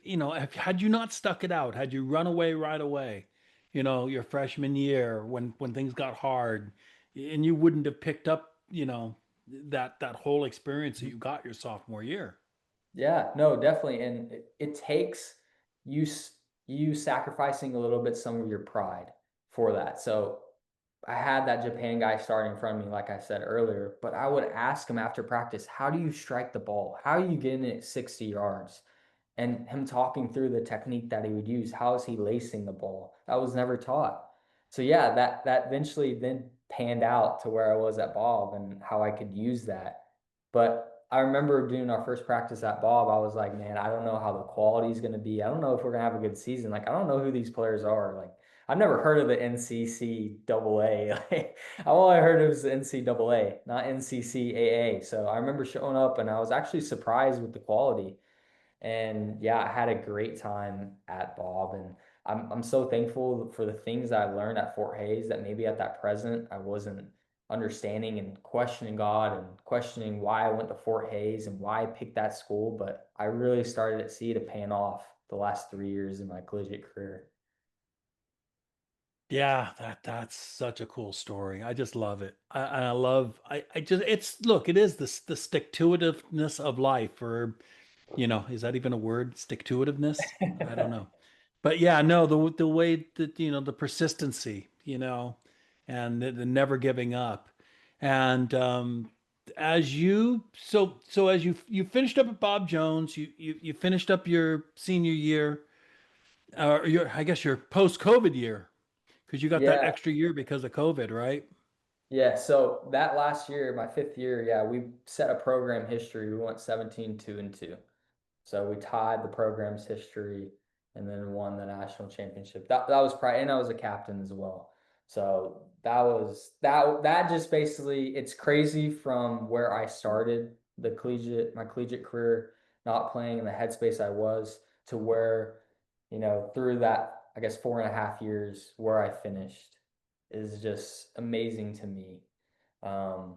had you not stuck it out, had you run away right away, your freshman year when things got hard, and you wouldn't have picked up, that whole experience that you got your sophomore year. Yeah, no, definitely. And it takes you you sacrificing a little bit some of your pride for that. So I had that Japan guy starting in front of me, like I said earlier, but I would ask him after practice, how do you strike the ball? How are you getting it 60 yards? And him talking through the technique that he would use. How is he lacing the ball? That was never taught. So yeah, that eventually then panned out to where I was at Bob and how I could use that. But I remember doing our first practice at Bob, I was like, man, I don't know how the quality is going to be. I don't know if we're going to have a good season. Like, I don't know who these players are. Like, I've never heard of the NCCAA. Like, all I heard was the NCAA, not NCCAA. So I remember showing up and I was actually surprised with the quality. And yeah, I had a great time at Bob, and I'm so thankful for the things I learned at Fort Hayes that maybe at that present I wasn't understanding and questioning God and questioning why I went to Fort Hayes and why I picked that school. But I really started to see it paying off the last 3 years in my collegiate career. Yeah, that's such a cool story. I just love it. I love I just it's look, it is the stick to itiveness of life, or is that even a word? Stick to itiveness? I don't know. But yeah, no, the way that the persistency, and the never giving up. And as you finished up at Bob Jones, you finished up your senior year, or your I guess your post-COVID year, because you got that Yeah, extra year because of COVID, right? yeah. So that last year, my fifth year, yeah, we set a program history. We went 17-2-2. So we tied the program's history and then won the national championship. That was probably, and I was a captain as well. So that just basically, it's crazy from where I started my collegiate career, not playing in the headspace I was, to where, through that, I guess 4.5 years where I finished is just amazing to me. Um,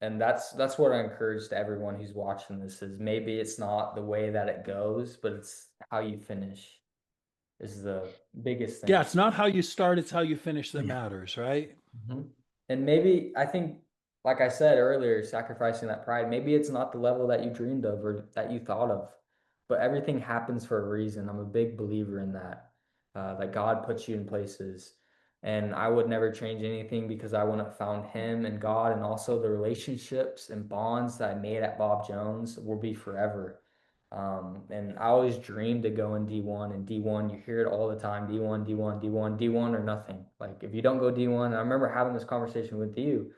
and that's what I encourage to everyone who's watching this is maybe it's not the way that it goes, but it's how you finish is the biggest Yeah, thing. it's not how you start, it's how you finish that matters, right? Mhm. And maybe I think, like I said earlier, sacrificing that pride, maybe it's not the level that you dreamed of or that you thought of, but everything happens for a reason. I'm a big believer in that, that God puts you in places. And I would never change anything because I wouldn't have found Him and God, and also the relationships and bonds that I made at Bob Jones will be forever. And I always dreamed to go in D1, and D1, you hear it all the time, D1, D1, D1, D1 or nothing. Like if you don't go D1, I remember having this conversation with you,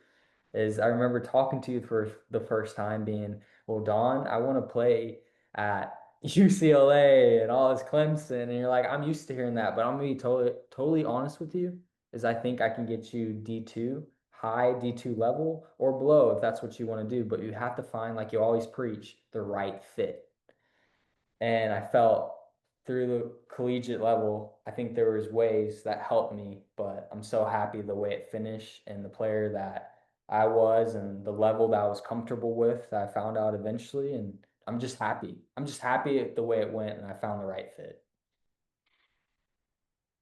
is I remember talking to you for the first time being, well, Don, I want to play at UCLA and all this Clemson. And you're like, I'm used to hearing that, but I'm gonna be totally honest with you, is I think I can get you D2, high D2 level or below if that's what you want to do. But you have to find, like you always preach, the right fit. And I felt through the collegiate level, I think there was ways that helped me, but I'm so happy the way it finished and the player that I was and the level that I was comfortable with that I found out eventually. And I'm just happy. I'm just happy at the way it went and I found the right fit.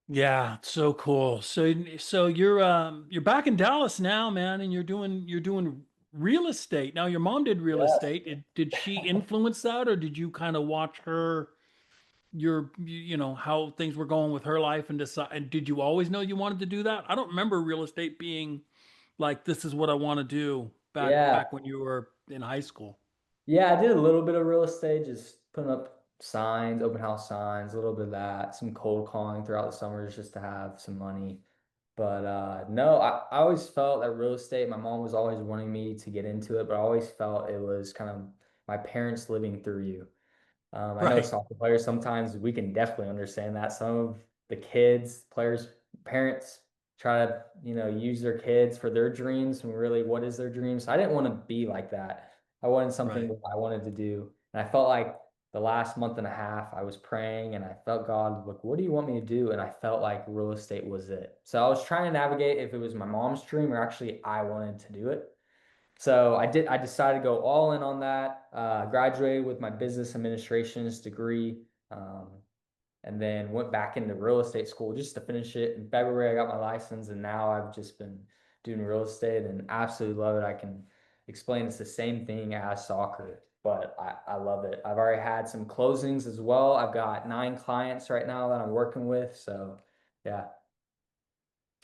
Yeah, it's so cool. So you're back in Dallas now, man, and you're doing real estate. Now your mom did real Yes. estate. Did she influence that, or did you kind of watch how things were going with her life and decide, and did you always know you wanted to do that? I don't remember real estate being like this is what I want to do Yeah. back when you were in high school. Yeah, I did a little bit of real estate, just putting up signs, open house signs, a little bit of that, some cold calling throughout the summers just to have some money. But no, I always felt that real estate, my mom was always wanting me to get into it, but I always felt it was kind of my parents living through you. I know Right, soccer players, sometimes we can definitely understand that. Some of the kids, players, parents try to, use their kids for their dreams and really what is their dreams. I didn't want to be like that. I wanted something right. that I wanted to do. And I felt like the last month and a half I was praying and I felt God, look, what do you want me to do? And I felt like real estate was it. So I was trying to navigate if it was my mom's dream or actually I wanted to do it. So I did. I decided to go all in on that. Graduated with my business administration's degree, and then went back into real estate school just to finish it. In February, I got my license, and now I've just been doing real estate and absolutely love it. I can explain it's the same thing as soccer, but I love it. I've already had some closings as well. I've got 9 clients right now that I'm working with. So yeah.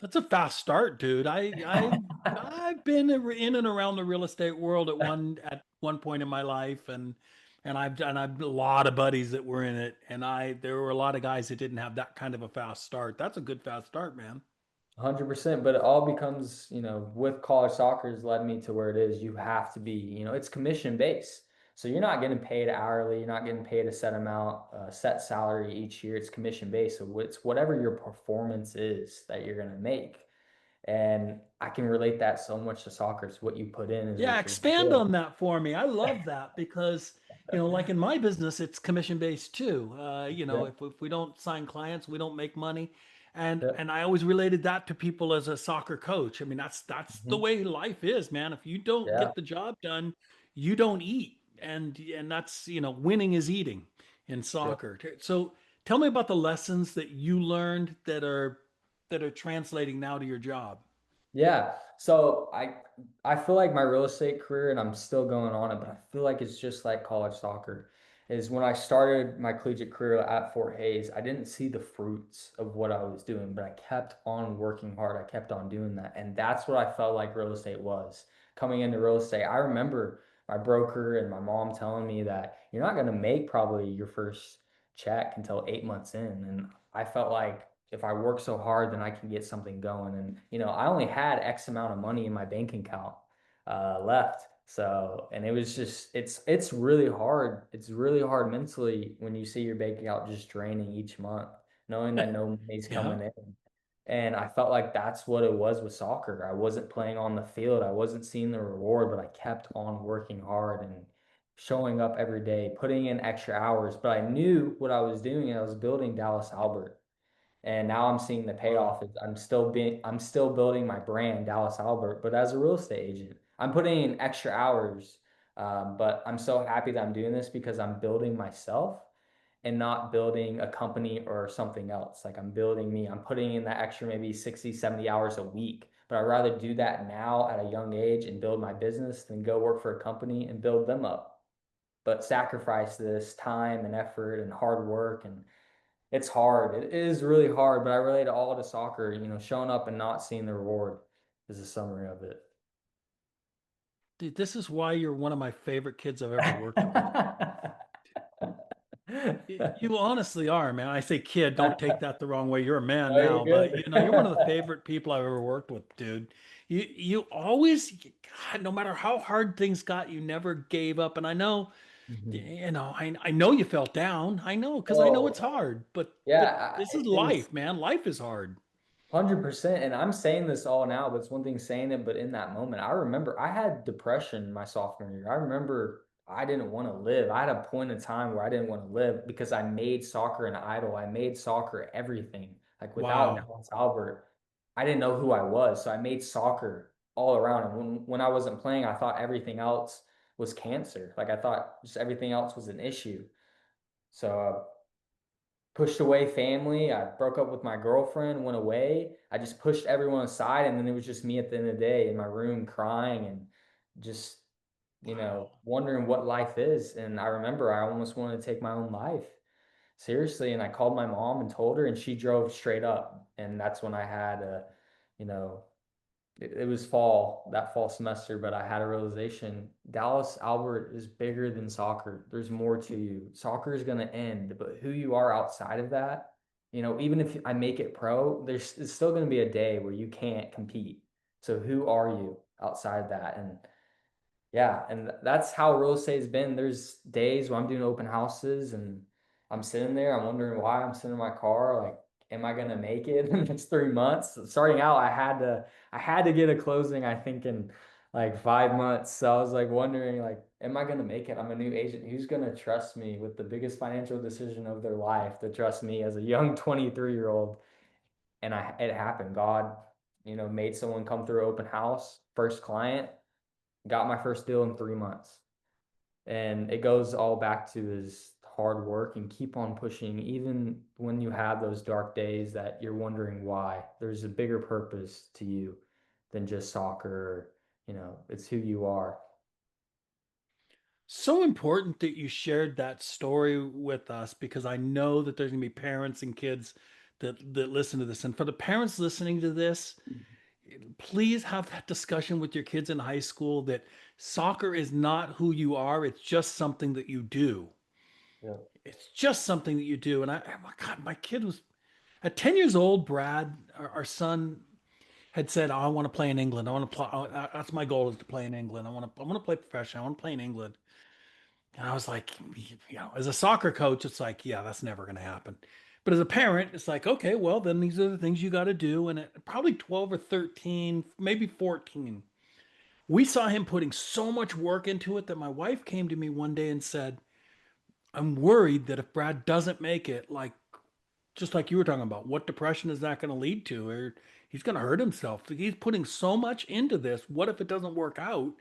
That's a fast start, dude. I've been in and around the real estate world at one point in my life, and I've a lot of buddies that were in it, and I there were a lot of guys that didn't have that kind of a fast start. That's a good fast start, man. 100%, but it all becomes, with college soccer has led me to where it is. You have to be, it's commission based. So you're not getting paid hourly, you're not getting paid a set amount, set salary each year. It's commission based. So it's whatever your performance is that you're going to make. And I can relate that so much to soccer. It's what you put in is Yeah, what you're going expand to on that for me. I love that because, like in my business, it's commission based too. get. If we don't sign clients, we don't make money. And Yeah. and I always related that to people as a soccer coach. I mean, that's the Mhm. way life is, man. If you don't Yeah. get the job done, you don't eat. And that's, winning is eating in Yeah. soccer. So tell me about the lessons that you learned that are translating now to your job. Yeah. So I feel like my real estate career, and I'm still going on it, but I feel like it's just like college soccer. Is when I started my collegiate career at Fort Hayes, I didn't see the fruits of what I was doing, but I kept on working hard. I kept on doing that. And that's what I felt like real estate was. Coming into real estate, I remember my broker and my mom telling me that you're not going to make probably your first check until 8 months in. And I felt like if I work so hard, then I can get something going. And I only had X amount of money in my bank account left. So, and it was just it's really hard. It's really hard mentally when you see your bank account just draining each month, knowing that no money's Yeah. coming in. And I felt like that's what it was with soccer. I wasn't playing on the field. I wasn't seeing the reward, but I kept on working hard and showing up every day, putting in extra hours. But I knew what I was doing, and I was building Dallas Albert. And now I'm seeing the Wow. payoff is I'm still building my brand, Dallas Albert, but as a real estate agent. I'm putting in extra hours, but I'm so happy that I'm doing this because I'm building myself and not building a company or something else. Like I'm building me. I'm putting in that extra maybe 60, 70 hours a week. But I'd rather do that now at a young age and build my business than go work for a company and build them up. But sacrifice this time and effort and hard work, and it's hard. It is really hard, but I relate it all to soccer. Showing up and not seeing the reward is a summary of it. Dude, this is why you're one of my favorite kids I've ever worked with. You honestly are, man. I say kid, don't take that the wrong way. You're a man No, you're now, but good. you're one of the favorite people I've ever worked with, dude. You always, God, no matter how hard things got, you never gave up. And I know, Mhm. I know you felt down. I know because I know it's Oh, hard, but yeah, this is and it's life, man. Life is hard. 100%. And I'm saying this all now, but it's one thing saying it, but in that moment, I remember I had depression my sophomore year. I remember I didn't want to live. I had a point in time where I didn't want to live because I made soccer an idol. I made soccer everything. Like without Wow. Dallas Albert, I didn't know who I was. So I made soccer all around. And when I wasn't playing, I thought everything else was cancer. Like I thought just everything else was an issue. So pushed away family. I broke up with my girlfriend, went away. I just pushed everyone aside, and then it was just me at the end of the day in my room crying and just, Wow. wondering what life is. And I remember I almost wanted to take my own life. Seriously, and I called my mom and told her, and she drove straight up. And that's when I had you know, it was that fall semester, but I had a realization Dallas Albert is bigger than soccer. There's more to you. Soccer is going to end, but who you are outside of that, even if I make it pro, it's still going to be a day where you can't compete. So who are you outside that? And yeah, and that's how real estate has been. There's days when I'm doing open houses and I'm sitting there, I'm wondering why I'm sitting in my car, like, am I gonna make it in the next 3 months? Starting out, I had to get a closing, I think in like 5 months. So I was like wondering, like, am I gonna make it? I'm a new agent. Who's gonna trust me with the biggest financial decision of their life to trust me as a young 23-year-old? And it happened. God, made someone come through open house, first client, got my first deal in 3 months. And it goes all back to his hard work and keep on pushing, even when you have those dark days that you're wondering why. There's a bigger purpose to you than just soccer. It's who you are. So important that you shared that story with us because I know that there's going to be parents and kids that listen to this. And for the parents listening to this, please have that discussion with your kids in high school that soccer is not who you are, it's just something that you do. Yeah. It's just something that you do. And my God, my kid was at 10 years old, Brad, our son. had said, oh, I want to play in England. I want to play. That's my goal is to play in England. I want to play professional. I want to play in England. And I was like, as a soccer coach, it's like, yeah, that's never going to happen. But as a parent, it's like, okay, well, then these are the things you got to do. And at probably 12 or 13, maybe 14, we saw him putting so much work into it that my wife came to me one day and said, I'm worried that if Brad doesn't make it, like, just like you were talking about, what depression is that going to lead to? Or he's going to hurt himself. He's putting so much into this. What if it doesn't work out?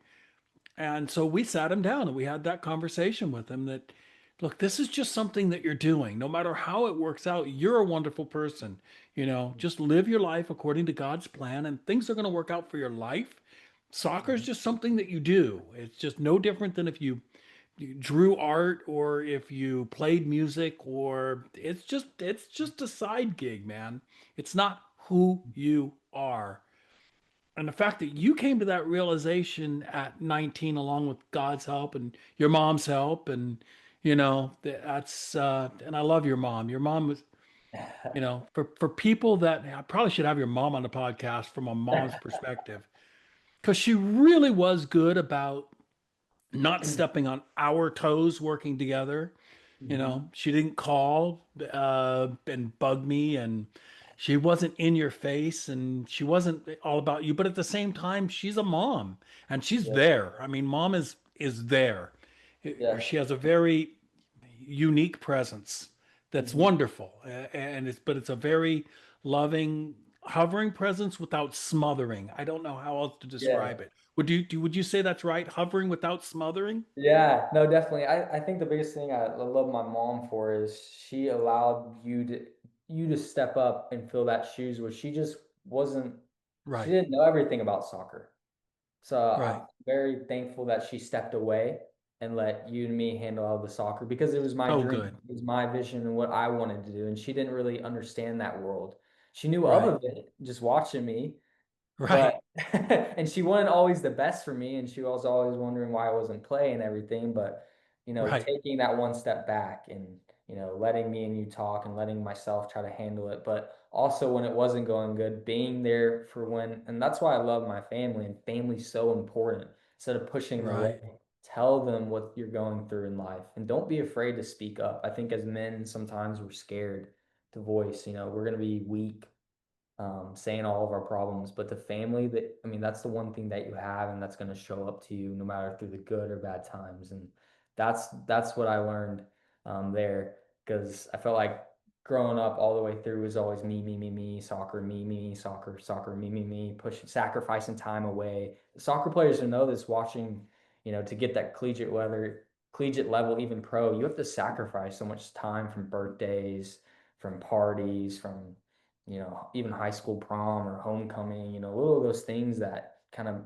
And so we sat him down and we had that conversation with him that, look, this is just something that you're doing. No matter how it works out, you're a wonderful person. Just live your life according to God's plan and things are going to work out for your life. Soccer is Mhm. just something that you do. It's just no different than if you drew art or if you played music or it's just a side gig, man. It's not who you are. And the fact that you came to that realization at 19 along with God's help and your mom's help and that's and I love your mom. Your mom was, for people that I probably should have your mom on the podcast from a mom's perspective because she really was good about not stepping on our toes working together. Mhm. She didn't call and bug me, and she wasn't in your face, and she wasn't all about you. But at the same time, she's a mom, and she's Yeah. there. I mean, mom is there. Yeah. She has a very unique presence that's Mhm. wonderful, and it's a very loving, hovering presence without smothering. I don't know how else to Yeah. describe it. Would you say that's right? Hovering without smothering? Yeah, no, definitely. I think the biggest thing I love my mom for is she allowed you to step up and fill that shoes where she just wasn't she Right, didn't know everything about soccer. So I'm right. very thankful that she stepped away and let you and me handle all the soccer because it was my Oh, dream. good. It was my vision and what I wanted to do. And she didn't really understand that world. She knew Right, of it just watching me, but right, and she wasn't always the best for me, and she was always wondering why I wasn't playing and everything. But right, taking that one step back and letting me and you talk and letting myself try to handle it, but also when it wasn't going good, being there for when, and that's why I love my family, and family's so important. Instead of pushing them away, right, tell them what you're going through in life, and don't be afraid to speak up. I think as men, sometimes we're scared to voice. We're gonna be weak saying all of our problems. But the family that, I mean, that's the one thing that you have, and that's going to show up to you no matter through the good or bad times. And that's what I learned there because I felt like growing up all the way through was always me, me, me, me, soccer, me, soccer, soccer, me, pushing, sacrificing time away. The soccer players who know this watching, to get that collegiate level, even pro, you have to sacrifice so much time from birthdays, from parties, from even high school prom or homecoming, little of those things that kind of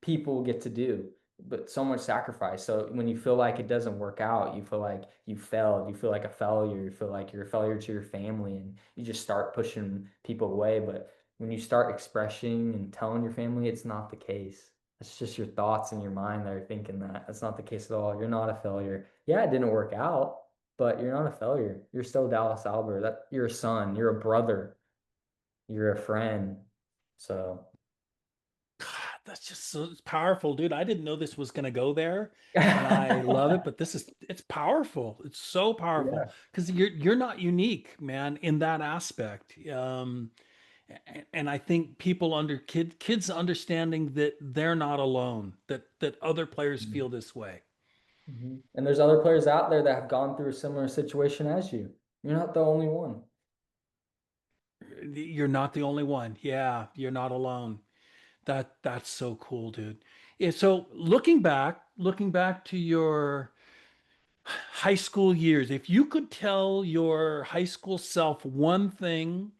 people get to do, but so much sacrifice. So when you feel like it doesn't work out, you feel like you failed, you feel like a failure, you feel like you're a failure to your family, and you just start pushing people away. But when you start expressing and telling your family, it's not the case. It's just your thoughts in your mind that are thinking that. That's not the case at all. You're not a failure. Yeah, it didn't work out, but you're not a failure. You're still Dallas Albert. That you're a son, you're a brother, you're a friend. So God, that's just so it's powerful, dude. I didn't know this was going to go there, and I love it. yeah. But it's powerful. It's so powerful because you're not unique, man, in that aspect. And I think kids understanding that they're not alone, that other players feel this way. Mhm. And there's other players out there that have gone through a similar situation as you. You're not the only one. You're not the only one. Yeah, you're not alone. That's so cool, dude. Yeah, so looking back to your high school years, if you could tell your high school self one thing,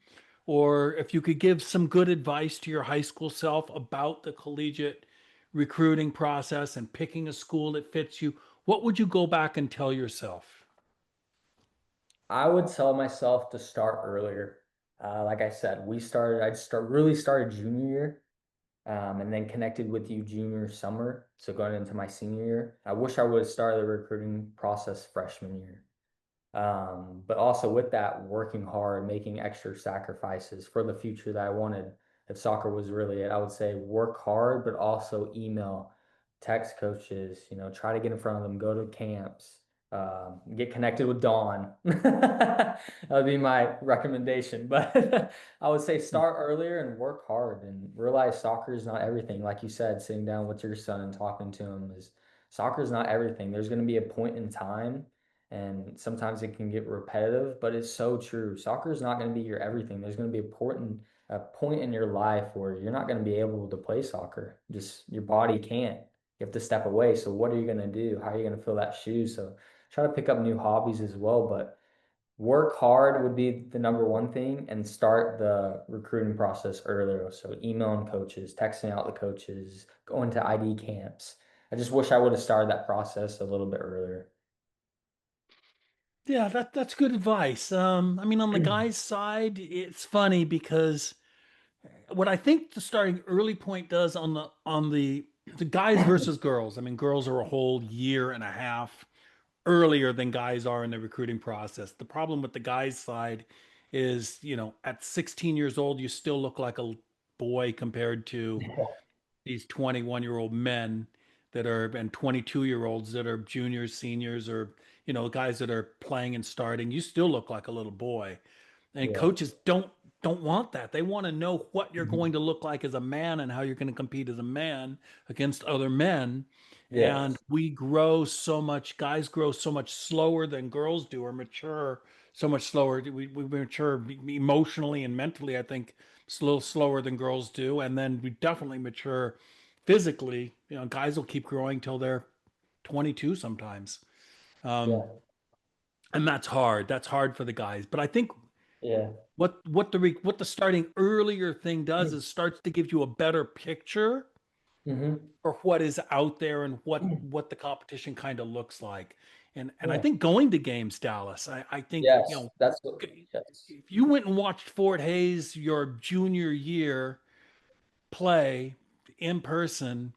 or if you could give some good advice to your high school self about the collegiate recruiting process and picking a school that fits you, what would you go back and tell yourself? I would tell myself to start earlier. Like I said, really started junior year, and then connected with you junior summer. So going into my senior year, I wish I would have started the recruiting process freshman year. But also with that, working hard, making extra sacrifices for the future that I wanted if soccer was really it, I would say work hard, but also email, text coaches, try to get in front of them, go to camps, get connected with Dawn. That would be my recommendation. But I would say start earlier and work hard and realize soccer is not everything. Like you said, sitting down with your son and talking to him is soccer is not everything. There's going to be a point in time, and sometimes it can get repetitive, but it's so true. Soccer is not going to be your everything. There's going to be a point in your life where you're not going to be able to play soccer. Just your body can't. You have to step away. So what are you going to do? How are you going to fill that shoe? So try to pick up new hobbies as well, but work hard would be the number one thing and start the recruiting process earlier. So emailing coaches, texting out the coaches, going to ID camps. I just wish I would have started that process a little bit earlier. Yeah, that's good advice. I mean, on the guys' side, it's funny because what I think the starting early point does on the guys versus girls. I mean, girls are a whole year and a half earlier than guys are in the recruiting process. The problem with the guys' side is, at 16 years old, you still look like a boy compared to these 21-year-old men that are and 22-year-olds that are juniors, seniors, or guys that are playing and starting. You still look like a little boy. And Yeah. coaches don't want that. They want to know what you're Mhm. going to look like as a man and how you're going to compete as a man against other men. And Yes. we grow so much, guys grow so much slower than girls do, or mature so much slower. We mature emotionally and mentally, I think, it's a little slower than girls do. And then we definitely mature physically. Guys will keep growing till they're 22 sometimes. Um, Yeah. and that's hard. That's hard for the guys. But I think Yeah. what the starting earlier thing does is starts to give you a better picture Hmm. for what is out there and what the competition kind of looks like. And I Yeah. think going to games, Dallas, I think, Yes. That's what, yes. if you went and watched Fort Hayes your junior year play in person,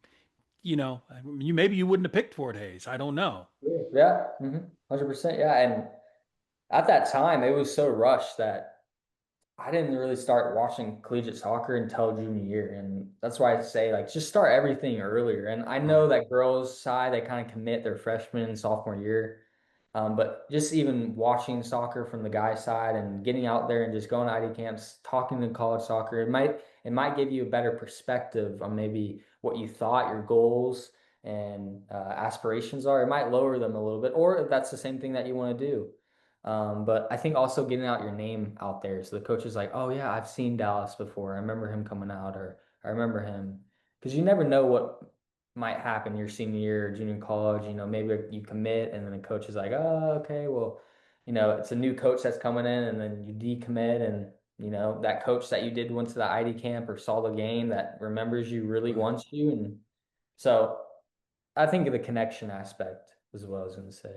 you maybe you wouldn't have picked Fort Hayes. I don't know. Yeah. 100%. Yeah. And at that time, it was so rushed that I didn't really start watching collegiate soccer until junior year, and that's why I say like just start everything earlier. And I know Right. that girls' side they kind of commit their freshman and sophomore year, but just even watching soccer from the guys' side and getting out there and just going to ID camps, talking to college soccer, it might give you a better perspective on maybe what you thought your goals and aspirations are. It might lower them a little bit, or if that's the same thing that you want to do. But I think also getting out your name out there. So the coach is like, oh, yeah, I've seen Dallas before. I remember him coming out, or I remember him. Because you never know what might happen your senior year or junior college. Maybe you commit and then the coach is like, oh, okay, well, it's a new coach that's coming in and then you decommit and, that coach that you did went to the ID camp or saw the game that remembers you really Right. wants you. And so I think of the connection aspect as well, I was going to say.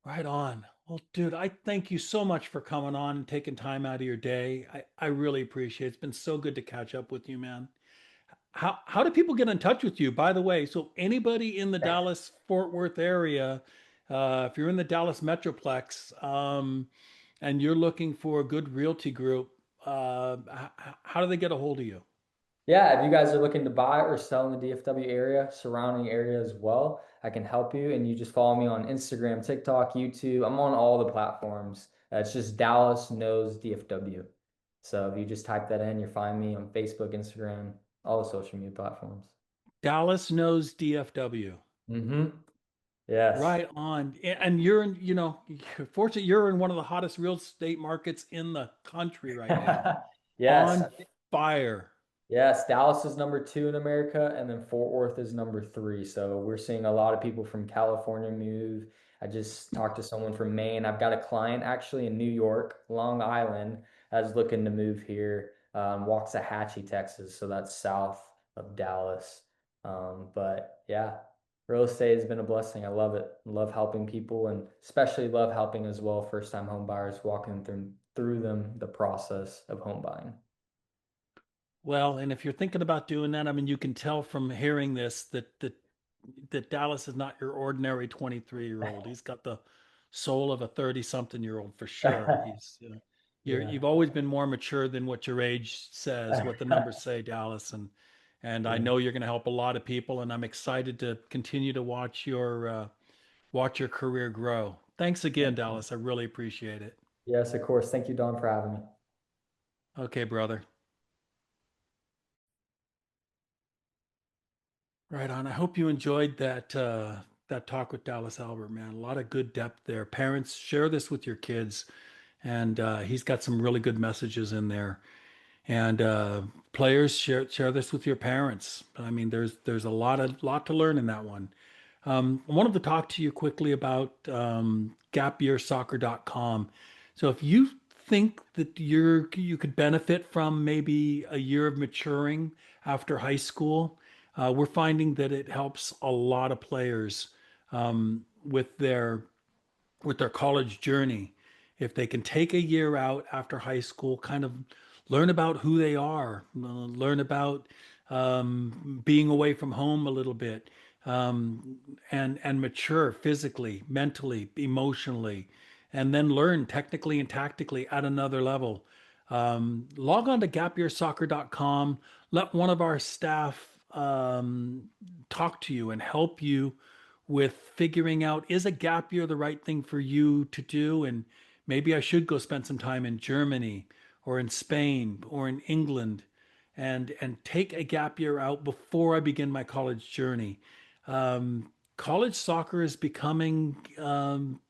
Right on. Well, dude, I thank you so much for coming on and taking time out of your day. I really appreciate it. It's been so good to catch up with you, man. How do people get in touch with you? By the way, so anybody in the Dallas Fort Worth area, if you're in the Dallas Metroplex, and you're looking for a good realty group, how do they get a hold of you? Yeah, if you guys are looking to buy or sell in the DFW area, surrounding area as well, I can help you. And you just follow me on Instagram, TikTok, YouTube. I'm on all the platforms. It's just Dallas Knows DFW. So if you just type that in, you'll find me on Facebook, Instagram, all the social media platforms. Dallas knows DFW. Yes. Right on. And you're in, fortunately, you're in one of the hottest real estate markets in the country right now. Yes. On fire. Yes, Dallas is number two in America, and then Fort Worth is number three. So we're seeing a lot of people from California move. I just talked to someone from Maine. I've got a client actually in New York, Long Island, that's looking to move here. Waxahachie, Texas. So that's south of Dallas. But yeah, real estate has been a blessing. I love it. I love helping people, and especially love helping as well first-time home buyers, walking through them the process of home buying. Well, and if you're thinking about doing that, I mean, you can tell from hearing this that Dallas is not your ordinary 23-year-old. He's got the soul of a 30-something year old for sure. He's, Yeah. You've always been more mature than what your age says, what the numbers say, Dallas, and I Yeah. know you're going to help a lot of people, and I'm excited to continue to watch your career grow. Thanks again, Thank you. Dallas. I really appreciate it. Yes, of course. Thank you, Don, for having me. Okay, brother. Right on. I hope you enjoyed that talk with Dallas Albert, man. A lot of good depth there. Parents, share this with your kids, and he's got some really good messages in there. And players, share this with your parents. I mean, there's a lot to learn in that one. I wanted to talk to you quickly about gapyearsoccer.com. So if you think that you could benefit from maybe a year of maturing after high school, we're finding that it helps a lot of players with their college journey. If they can take a year out after high school, kind of learn about who they are, learn about being away from home a little bit, um, and mature physically, mentally, emotionally, and then learn technically and tactically at another level. Log on to gapyearsoccer.com. Let one of our staff talk to you and help you with figuring out, is a gap year the right thing for you to do? And maybe I should go spend some time in Germany or in Spain or in England and take a gap year out before I begin my college journey. College soccer is becoming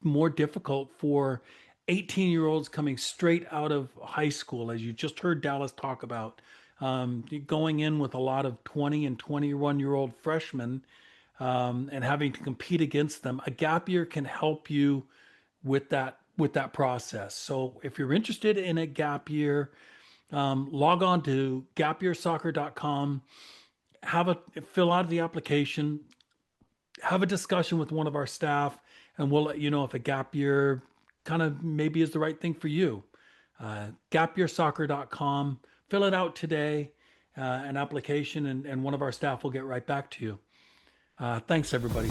more difficult for 18-year-olds coming straight out of high school, as you just heard Dallas talk about, going in with a lot of 20 and 21-year-old freshmen and having to compete against them. A gap year can help you with that process. So if you're interested in a gap year, log on to gapyearsoccer.com, have a fill out the application, have a discussion with one of our staff, and we'll let you know if a gap year kind of maybe is the right thing for you. Gapyearsoccer.com, fill it out today, an application, and one of our staff will get right back to you. Thanks, everybody.